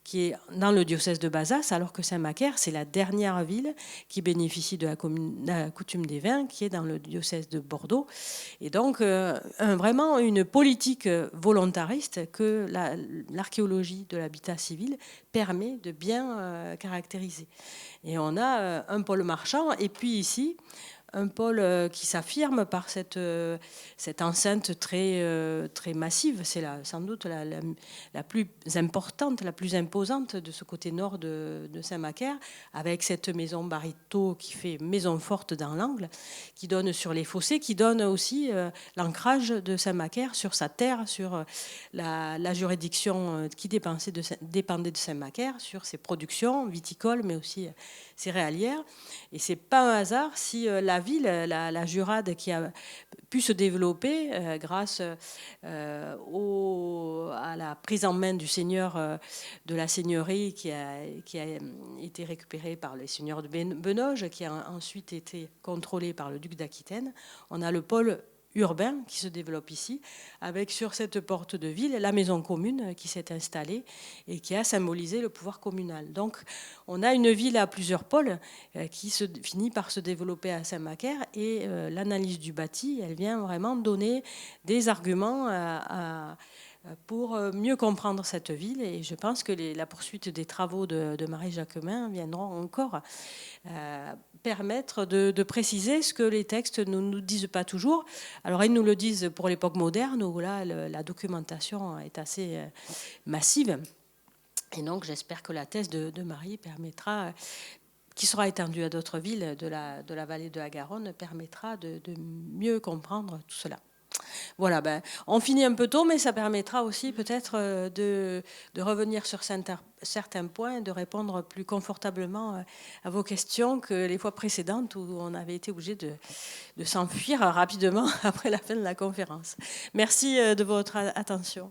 qui est dans le diocèse de Bazas, alors que Saint-Macaire, c'est la dernière ville qui bénéficie de la coutume des vins, qui est dans le diocèse de Bordeaux. Et donc, vraiment une politique volontariste que l'archéologie de l'habitat civil permet de bien caractériser. Et on a un pôle marchand, et puis ici, un pôle qui s'affirme par cette enceinte très massive. C'est sans doute la plus importante, la plus imposante de ce côté nord de Saint-Macaire, avec cette maison Barito qui fait maison forte dans l'angle, qui donne sur les fossés, qui donne aussi l'ancrage de Saint-Macaire sur sa terre, sur la juridiction qui dépendait de Saint-Macaire, sur ses productions viticoles, mais aussi céréalières. Et c'est pas un hasard si la ville, la Jurade, qui a pu se développer grâce à la prise en main du seigneur de la seigneurie qui a été récupérée par les seigneurs de Benoge, qui a ensuite été contrôlé par le duc d'Aquitaine. On a le pôle urbain qui se développe ici, avec sur cette porte de ville la maison commune qui s'est installée et qui a symbolisé le pouvoir communal. Donc on a une ville à plusieurs pôles qui finit par se développer à Saint-Macaire, et l'analyse du bâti, elle vient vraiment donner des arguments pour mieux comprendre cette ville. Et je pense que la poursuite des travaux de Marie Jacquemin viendront encore permettre de préciser ce que les textes ne nous disent pas toujours. Alors ils nous le disent pour l'époque moderne, où là la documentation est assez massive. Et donc j'espère que la thèse de Marie permettra, qui sera étendue à d'autres villes de la vallée de la Garonne, permettra de mieux comprendre tout cela. Voilà, on finit un peu tôt, mais ça permettra aussi peut-être de revenir sur certains points, de répondre plus confortablement à vos questions que les fois précédentes où on avait été obligé de s'enfuir rapidement après la fin de la conférence. Merci de votre attention.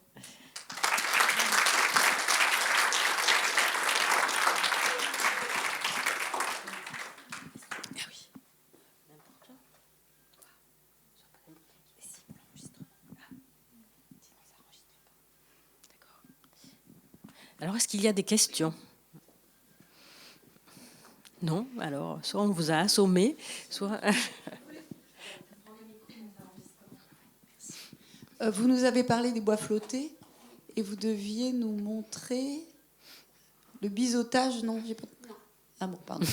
Alors, est-ce qu'il y a des questions ? Non ? Alors, soit on vous a assommé, soit... Vous nous avez parlé des bois flottés et vous deviez nous montrer le biseautage, non, j'ai pas... Ah bon, pardon.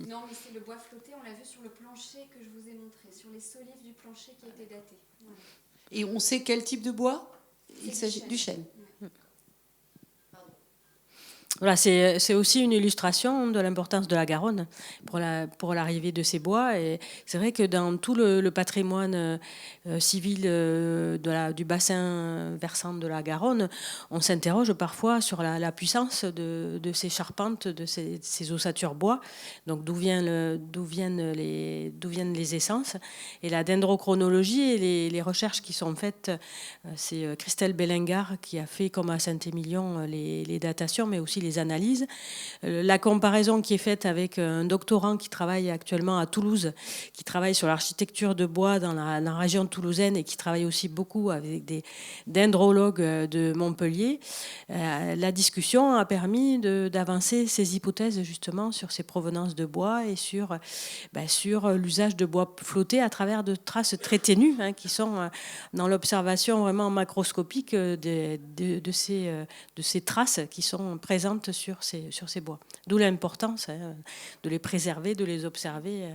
Non, mais c'est le bois flotté, on l'a vu sur le plancher que je vous ai montré, sur les solives du plancher qui a été daté. Voilà. Et on sait quel type de bois ? Il s'agit du chêne. Voilà, c'est aussi une illustration de l'importance de la Garonne pour l'arrivée de ces bois. Et c'est vrai que dans tout le patrimoine civil du bassin versant de la Garonne, on s'interroge parfois sur la puissance de ces charpentes, de ces ossatures bois. Donc d'où viennent les essences. Et la dendrochronologie et les recherches qui sont faites, c'est Christelle Bellingar qui a fait, comme à Saint-Émilion, les datations, mais aussi les analyses. La comparaison qui est faite avec un doctorant qui travaille actuellement à Toulouse, qui travaille sur l'architecture de bois dans la région toulousaine et qui travaille aussi beaucoup avec des dendrologues de Montpellier, la discussion a permis d'avancer ces hypothèses justement sur ces provenances de bois et sur l'usage de bois flotté à travers de traces très ténues qui sont dans l'observation vraiment macroscopique de ces traces qui sont présentes sur ces bois. D'où l'importance de les préserver, de les observer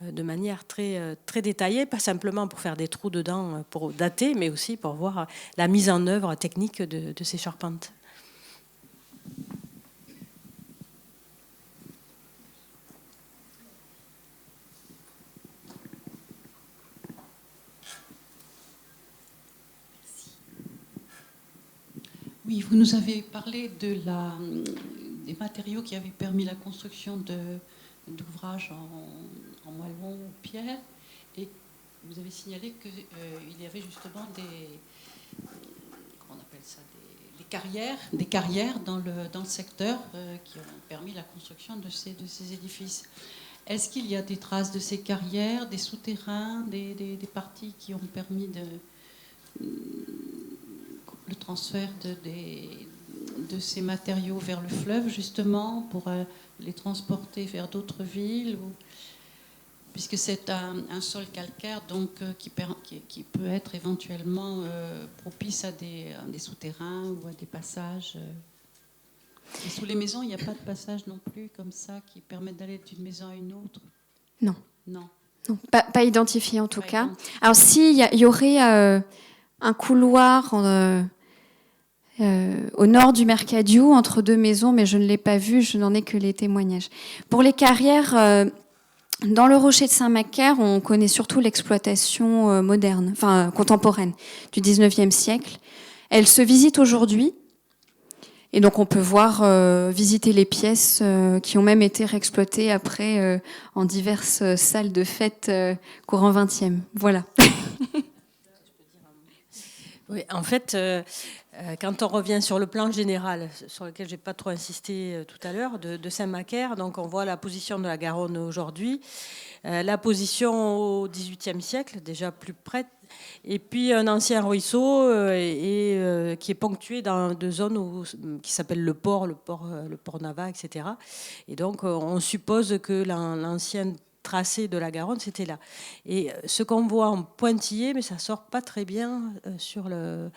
de manière très, très détaillée, pas simplement pour faire des trous dedans, pour dater, mais aussi pour voir la mise en œuvre technique de ces charpentes. Oui, vous nous avez parlé des matériaux qui avaient permis la construction d'ouvrages en moellon ou pierre, et vous avez signalé qu'il y avait justement comment on appelle ça, des carrières dans le secteur qui ont permis la construction de ces édifices. Est-ce qu'il y a des traces de ces carrières, des souterrains, des parties qui ont permis le transfert de ces matériaux vers le fleuve, justement, pour les transporter vers d'autres villes, puisque c'est un sol calcaire donc, qui peut être éventuellement propice à des souterrains ou à des passages. Et sous les maisons, il n'y a pas de passage non plus comme ça qui permettent d'aller d'une maison à une autre? Non. Non. Non, pas identifié en tout cas. Alors si, il y aurait un couloir au nord du Mercadiou, entre deux maisons, mais je ne l'ai pas vu, je n'en ai que les témoignages. Pour les carrières, dans le rocher de Saint-Macaire, on connaît surtout l'exploitation moderne, enfin contemporaine, du 19e siècle. Elle se visite aujourd'hui, et donc on peut visiter les pièces qui ont même été réexploitées après en diverses salles de fête courant 20e. Voilà. Oui, en fait, quand on revient sur le plan général, sur lequel je n'ai pas trop insisté tout à l'heure, de Saint-Macaire, donc on voit la position de la Garonne aujourd'hui, la position au XVIIIe siècle, déjà plus près, et puis un ancien ruisseau qui est ponctué dans deux zones qui s'appellent le port Nava, etc. Et donc on suppose que l'ancien tracé de la Garonne, c'était là. Et ce qu'on voit en pointillé, mais ça sort pas très bien sur le...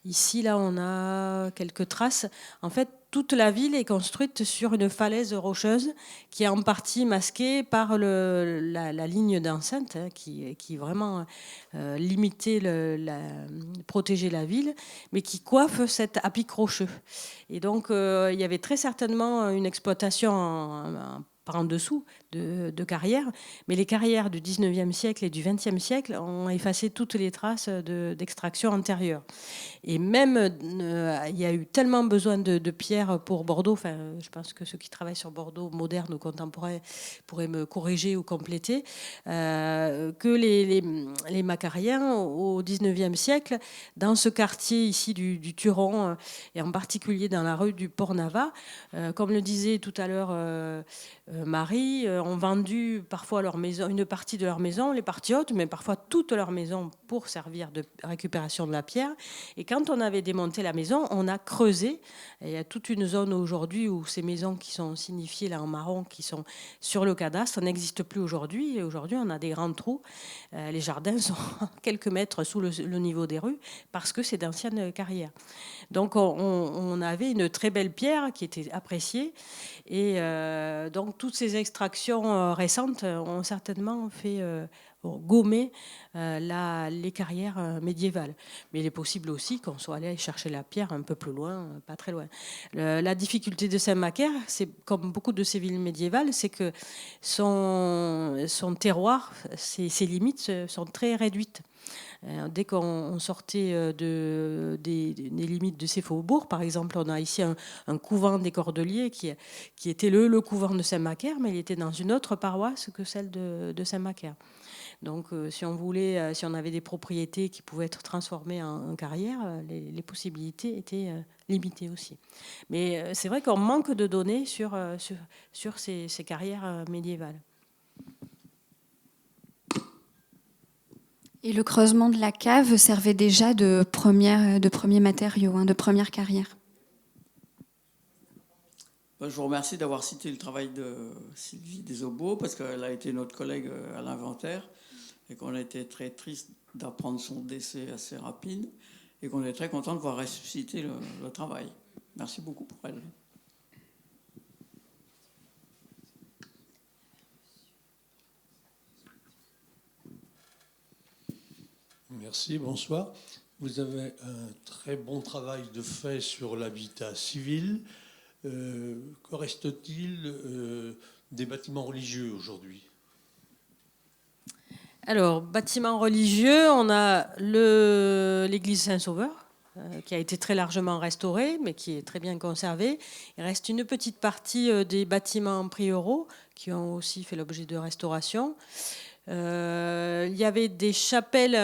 Ici, là, on a quelques traces. En fait, toute la ville est construite sur une falaise rocheuse qui est en partie masquée par la ligne d'enceinte qui vraiment limitait, protégeait la ville, mais qui coiffe cet à pic rocheux. Et donc, il y avait très certainement une exploitation par en dessous de carrières, mais les carrières du 19e siècle et du 20e siècle ont effacé toutes les traces d'extraction antérieure. Et même, il y a eu tellement besoin de pierres pour Bordeaux, enfin, je pense que ceux qui travaillent sur Bordeaux, moderne ou contemporain, pourraient me corriger ou compléter, que les Macariens, au 19e siècle, dans ce quartier ici du Turon, et en particulier dans la rue du Port-Nava, comme le disait tout à l'heure Marie, ont vendu parfois leur maison, une partie de leur maison, les parties hautes, mais parfois toute leur maison pour servir de récupération de la pierre. Et quand on avait démonté la maison, on a creusé. Et il y a toute une zone aujourd'hui où ces maisons qui sont signifiées là en marron, qui sont sur le cadastre, n'existent plus aujourd'hui. Et aujourd'hui, on a des grands trous. Les jardins sont quelques mètres sous le niveau des rues parce que c'est d'anciennes carrières. Donc on avait une très belle pierre qui était appréciée. Et donc toutes ces extractions récentes ont certainement fait gommer les carrières médiévales. Mais il est possible aussi qu'on soit allé chercher la pierre un peu plus loin, pas très loin. La difficulté de Saint-Macaire, c'est comme beaucoup de ces villes médiévales, c'est que son terroir, ses limites sont très réduites. Dès qu'on sortait des limites de ces faubourgs, par exemple, on a ici un couvent des Cordeliers qui était le couvent de Saint-Macaire, mais il était dans une autre paroisse que celle de Saint-Macaire. Donc, si on avait des propriétés qui pouvaient être transformées en carrière, les possibilités étaient limitées aussi. Mais c'est vrai qu'on manque de données sur ces carrières médiévales. Et le creusement de la cave servait déjà de premiers matériaux, de première carrière. Je vous remercie d'avoir cité le travail de Sylvie Desaubos, parce qu'elle a été notre collègue à l'inventaire, et qu'on a été très triste d'apprendre son décès assez rapide, et qu'on est très content de voir ressusciter le travail. Merci beaucoup pour elle. Merci, bonsoir. Vous avez un très bon travail de fait sur l'habitat civil. Que reste-t-il des bâtiments religieux aujourd'hui ? Alors, bâtiments religieux, on a l'église Saint-Sauveur, qui a été très largement restauré, mais qui est très bien conservé. Il reste une petite partie des bâtiments prioraux qui ont aussi fait l'objet de restauration. Il y avait des chapelles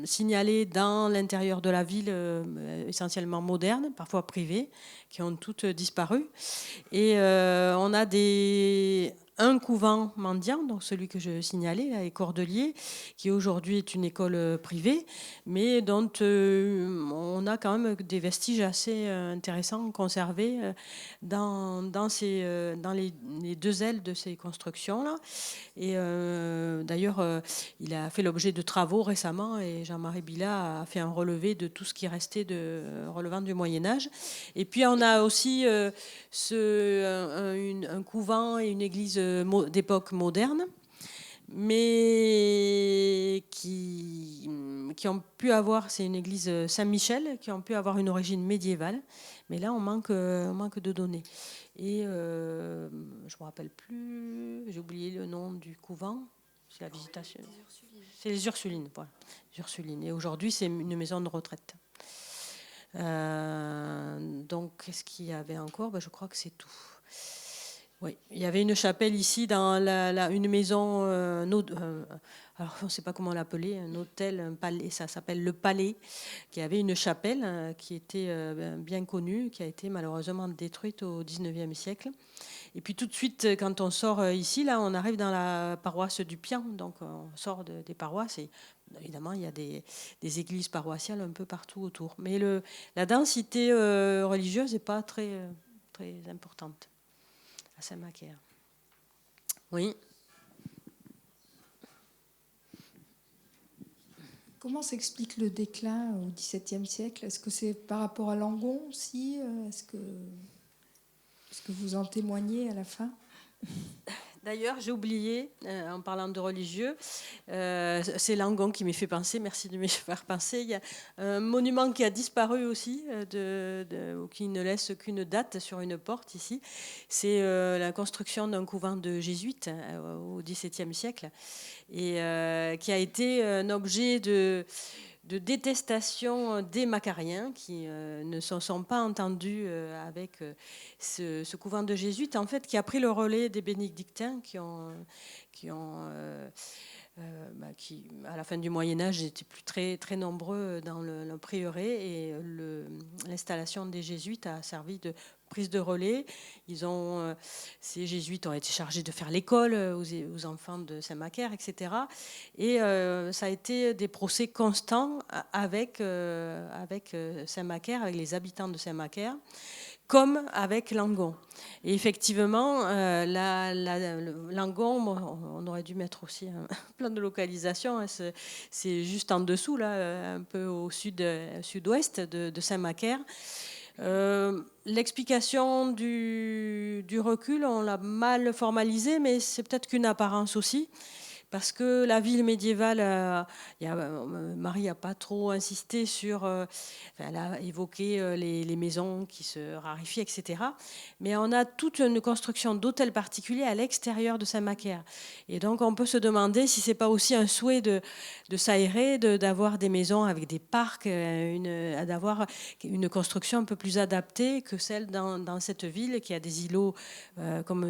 signalées dans l'intérieur de la ville, essentiellement modernes, parfois privées, qui ont toutes disparu. Et on a un couvent mendiant, donc celui que je signalais, les Cordeliers, qui aujourd'hui est une école privée, mais dont on a quand même des vestiges assez intéressants conservés dans les deux ailes de ces constructions-là. Et d'ailleurs, il a fait l'objet de travaux récemment, et Jean-Marie Billat a fait un relevé de tout ce qui restait relevant du Moyen-Âge. Et puis on a aussi un couvent et une église d'époque moderne, mais qui ont pu avoir, c'est une église Saint-Michel, qui ont pu avoir une origine médiévale. Mais là, on manque de données. Et je ne me rappelle plus, j'ai oublié le nom du couvent. C'est la visitation. C'est les Ursulines, voilà. Les Ursulines. Et aujourd'hui, c'est une maison de retraite. Donc, qu'est-ce qu'il y avait encore ? Je crois que c'est tout. Oui, il y avait une chapelle ici dans une maison, alors on ne sait pas comment l'appeler, un hôtel, un palais, ça s'appelle le Palais, qui avait une chapelle qui était bien connue, qui a été malheureusement détruite au XIXe siècle. Et puis tout de suite, quand on sort ici, là, on arrive dans la paroisse du Pian, donc on sort des paroisses et évidemment, il y a des églises paroissiales un peu partout autour. Mais la densité religieuse n'est pas très importante à Saint-Macaire. Oui. Comment s'explique le déclin au XVIIe siècle ? Est-ce que c'est par rapport à Langon aussi ? Est-ce que vous en témoignez à la fin ? D'ailleurs, j'ai oublié, en parlant de religieux, c'est Langon qui m'y fait penser, merci de m'y faire penser. Il y a un monument qui a disparu aussi, qui ne laisse qu'une date sur une porte ici. C'est la construction d'un couvent de jésuites au XVIIe siècle, et qui a été un objet de détestation des Macariens qui ne se sont pas entendus avec ce couvent de jésuites, en fait, qui a pris le relais des bénédictins qui, à la fin du Moyen-Âge, étaient plus très, très nombreux dans le prieuré, et l'installation des jésuites a servi de prise de relais. Ces jésuites ont été chargés de faire l'école aux enfants de Saint-Macaire, etc. Et ça a été des procès constants avec Saint-Macaire, avec les habitants de Saint-Macaire, comme avec Langon. Et effectivement, Langon, on aurait dû mettre aussi un plan de localisation, hein, c'est juste en dessous, là, un peu au sud-ouest de Saint-Macaire. L'explication du recul, on l'a mal formalisée, mais c'est peut-être qu'une apparence aussi. Parce que la ville médiévale, Marie n'a pas trop insisté sur... elle a évoqué les maisons qui se raréfient, etc. Mais on a toute une construction d'hôtels particuliers à l'extérieur de Saint-Macaire. Et donc, on peut se demander si ce n'est pas aussi un souhait de s'aérer, d'avoir des maisons avec des parcs, d'avoir une construction un peu plus adaptée que celle dans cette ville qui a des îlots, comme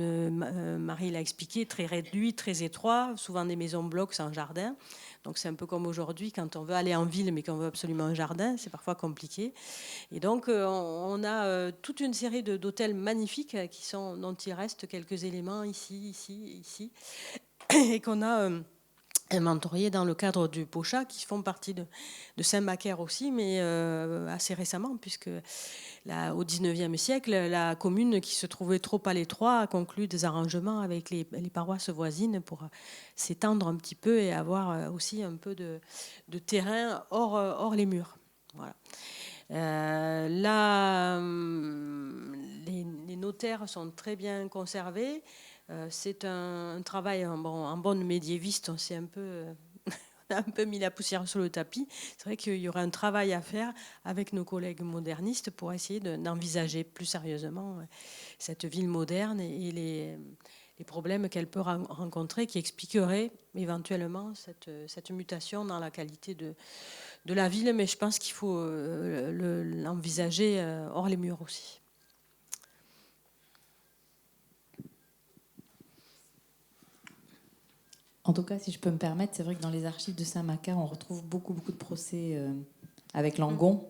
Marie l'a expliqué, très réduits, très étroits, souvent des maisons blocs sans jardin. Donc c'est un peu comme aujourd'hui, quand on veut aller en ville mais qu'on veut absolument un jardin, c'est parfois compliqué. Et donc on a toute une série d'hôtels magnifiques dont il reste quelques éléments ici, et qu'on a inventoriés dans le cadre du Pochat, qui font partie de Saint-Macaire aussi, mais assez récemment, puisque au XIXe siècle, la commune, qui se trouvait trop à l'étroit, a conclu des arrangements avec les paroisses voisines pour s'étendre un petit peu et avoir aussi un peu de terrain hors les murs. Voilà. Les notaires sont très bien conservés. C'est un travail en bonne médiéviste. On a un peu mis la poussière sur le tapis. C'est vrai qu'il y aurait un travail à faire avec nos collègues modernistes pour essayer d'envisager plus sérieusement cette ville moderne et les problèmes qu'elle peut rencontrer, qui expliqueraient éventuellement cette mutation dans la qualité de la ville. Mais je pense qu'il faut l'envisager hors les murs aussi. En tout cas, si je peux me permettre, c'est vrai que dans les archives de Saint-Macaire, on retrouve beaucoup de procès avec Langon.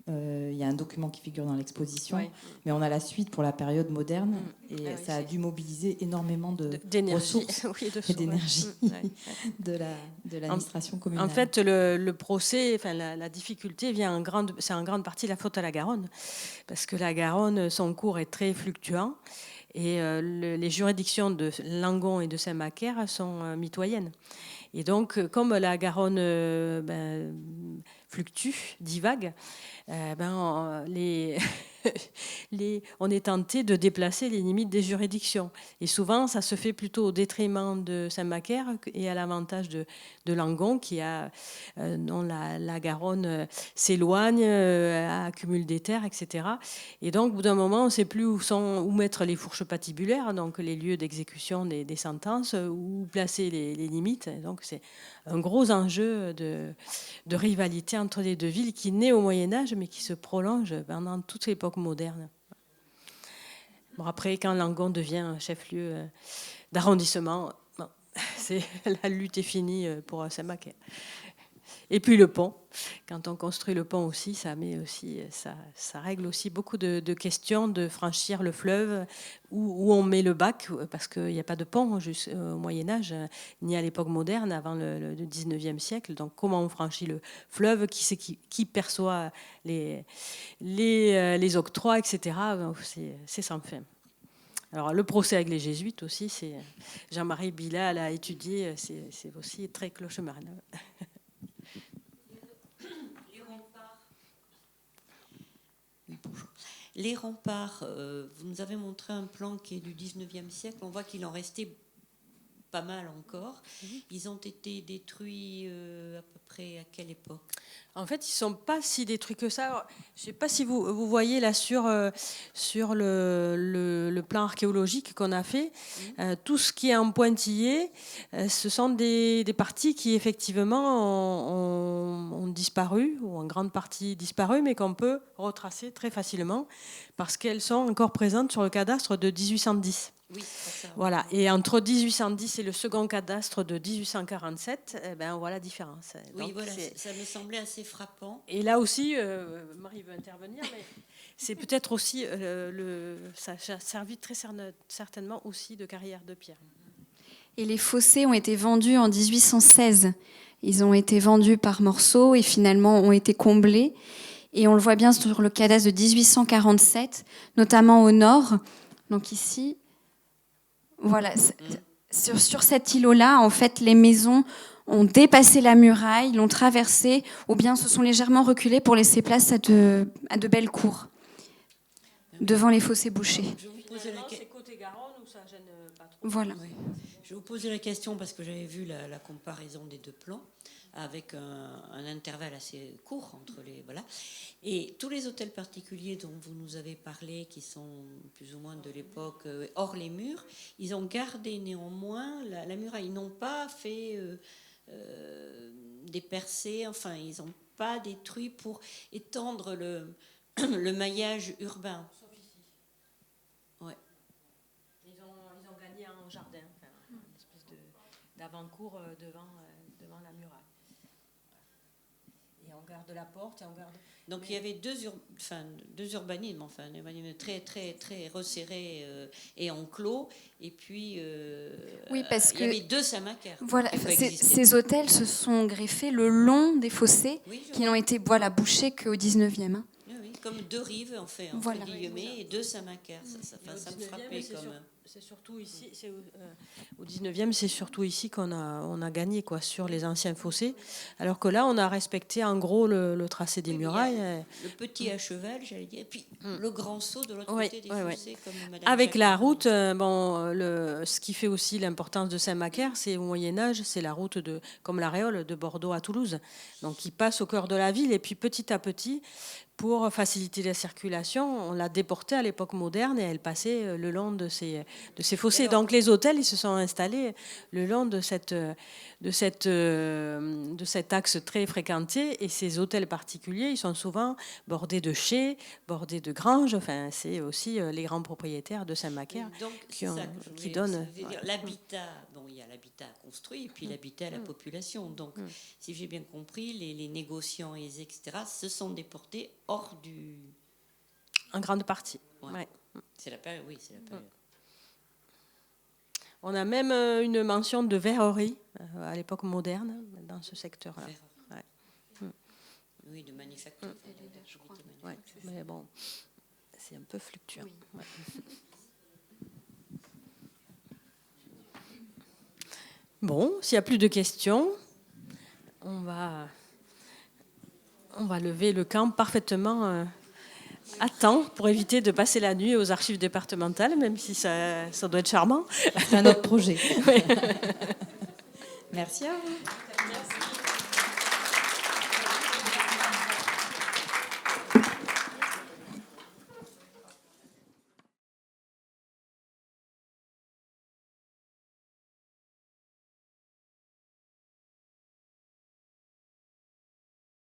Il y a un document qui figure dans l'exposition, mais on a la suite pour la période moderne, et ça a dû mobiliser énormément d'énergie, ressources et d'énergie de l'administration communale. En fait, le procès, enfin, la difficulté vient c'est en grande partie la faute à la Garonne, parce que la Garonne, son cours est très fluctuant. Et les juridictions de Langon et de Saint-Macaire sont mitoyennes. Et donc, comme la Garonne fluctue, divague, on est tenté de déplacer les limites des juridictions. Et souvent, ça se fait plutôt au détriment de Saint-Macaire et à l'avantage de Langon, dont la Garonne s'éloigne, accumule des terres, etc. Et donc, au bout d'un moment, on ne sait plus où mettre les fourches patibulaires, donc les lieux d'exécution des sentences, où placer les limites. Et donc, c'est un gros enjeu de rivalité entre les deux villes qui naît au Moyen-Âge, mais qui se prolonge pendant toute l'époque moderne. Bon, après, quand Langon devient chef-lieu d'arrondissement, la lutte est finie pour Saint-Macaire. Et puis le pont, quand on construit le pont aussi, ça règle aussi beaucoup de questions de franchir le fleuve, où on met le bac, parce qu'il n'y a pas de pont au Moyen-Âge, ni à l'époque moderne, avant le 19e siècle. Donc comment on franchit le fleuve, qui perçoit les octrois, etc. C'est sans fin. Alors le procès avec les jésuites aussi, Jean-Marie Bilal a étudié, c'est aussi très cauchemardesque. Les remparts, vous nous avez montré un plan qui est du 19e siècle. On voit qu'il en restait pas mal encore. Ils ont été détruits à peu près à quelle époque ? En fait, ils ne sont pas si détruits que ça. Je ne sais pas si vous voyez là sur le plan archéologique qu'on a fait, tout ce qui est en pointillé, ce sont des parties qui effectivement ont disparu, ou en grande partie disparu, mais qu'on peut retracer très facilement parce qu'elles sont encore présentes sur le cadastre de 1810. Oui, c'est ça. Voilà. Et entre 1810 et le second cadastre de 1847, on voit la différence. Oui, donc, voilà, ça me semblait assez frappant. Et là aussi, Marie veut intervenir, mais c'est peut-être aussi, ça a servi très certainement aussi de carrière de pierre. Et les fossés ont été vendus en 1816. Ils ont été vendus par morceaux et finalement ont été comblés. Et on le voit bien sur le cadastre de 1847, notamment au nord. Donc ici... Voilà, sur cet îlot-là, en fait, les maisons ont dépassé la muraille, l'ont traversée, ou bien se sont légèrement reculées pour laisser place à de belles cours devant les fossés bouchés. C'est côté Garonne où ça gêne pas trop. Voilà. Oui. Je vais vous poser la question parce que j'avais vu la comparaison des deux plans avec un intervalle assez court entre les... Voilà. Et tous les hôtels particuliers dont vous nous avez parlé, qui sont plus ou moins de l'époque hors les murs, ils ont gardé néanmoins la muraille. Ils n'ont pas fait des percées, enfin, ils n'ont pas détruit pour étendre le maillage urbain. Sauf ici. Ouais. Ils ont gagné en jardin, une espèce d'avant-cour devant la muraille. Et on garde la porte et on garde... Donc il y avait deux urbanismes, enfin un urbanisme très très très resserré et enclos, et puis oui, parce il y avait deux Saint-Macaire. Voilà, ces hôtels se sont greffés le long des fossés qui n'ont été bouchés qu'au 19e. Hein. Oui, comme deux rives en fait, entre guillemets, et deux Saint-Macaire. Ça me frappait comme... C'est surtout ici, au 19e, c'est surtout ici qu'on a gagné sur les anciens fossés, alors que là, on a respecté en gros le tracé des murailles. Le petit à cheval, j'allais dire, et puis le grand saut de l'autre côté des fossés, comme Madame avec la Jacquemin. route, ce qui fait aussi l'importance de Saint-Macaire, c'est au Moyen-Âge, c'est la route comme l'Aréole de Bordeaux à Toulouse, donc qui passe au cœur de la ville, et puis petit à petit, pour faciliter la circulation, on l'a déportée à l'époque moderne et elle passait le long de ces ces fossés. Donc les hôtels, ils se sont installés le long de cet axe très fréquenté. Et ces hôtels particuliers, ils sont souvent bordés de chais, bordés de granges. Enfin, c'est aussi les grands propriétaires de Saint-Macaire qui donnent... L'habitat, bon, il y a l'habitat construit et puis l'habitat à la population. Donc, si j'ai bien compris, les négociants, etc., se sont déportés hors du... En grande partie. Ouais. Ouais. C'est la période, oui, c'est la période. On a même une mention de verrerie à l'époque moderne dans ce secteur-là. Ouais. Oui, de manufacture. Ouais. Mais bon, c'est un peu fluctuant. Oui. Ouais. Bon, s'il n'y a plus de questions, on va lever le camp parfaitement à temps pour éviter de passer la nuit aux archives départementales, même si ça doit être charmant. C'est un autre projet. Oui. Merci à vous. Merci.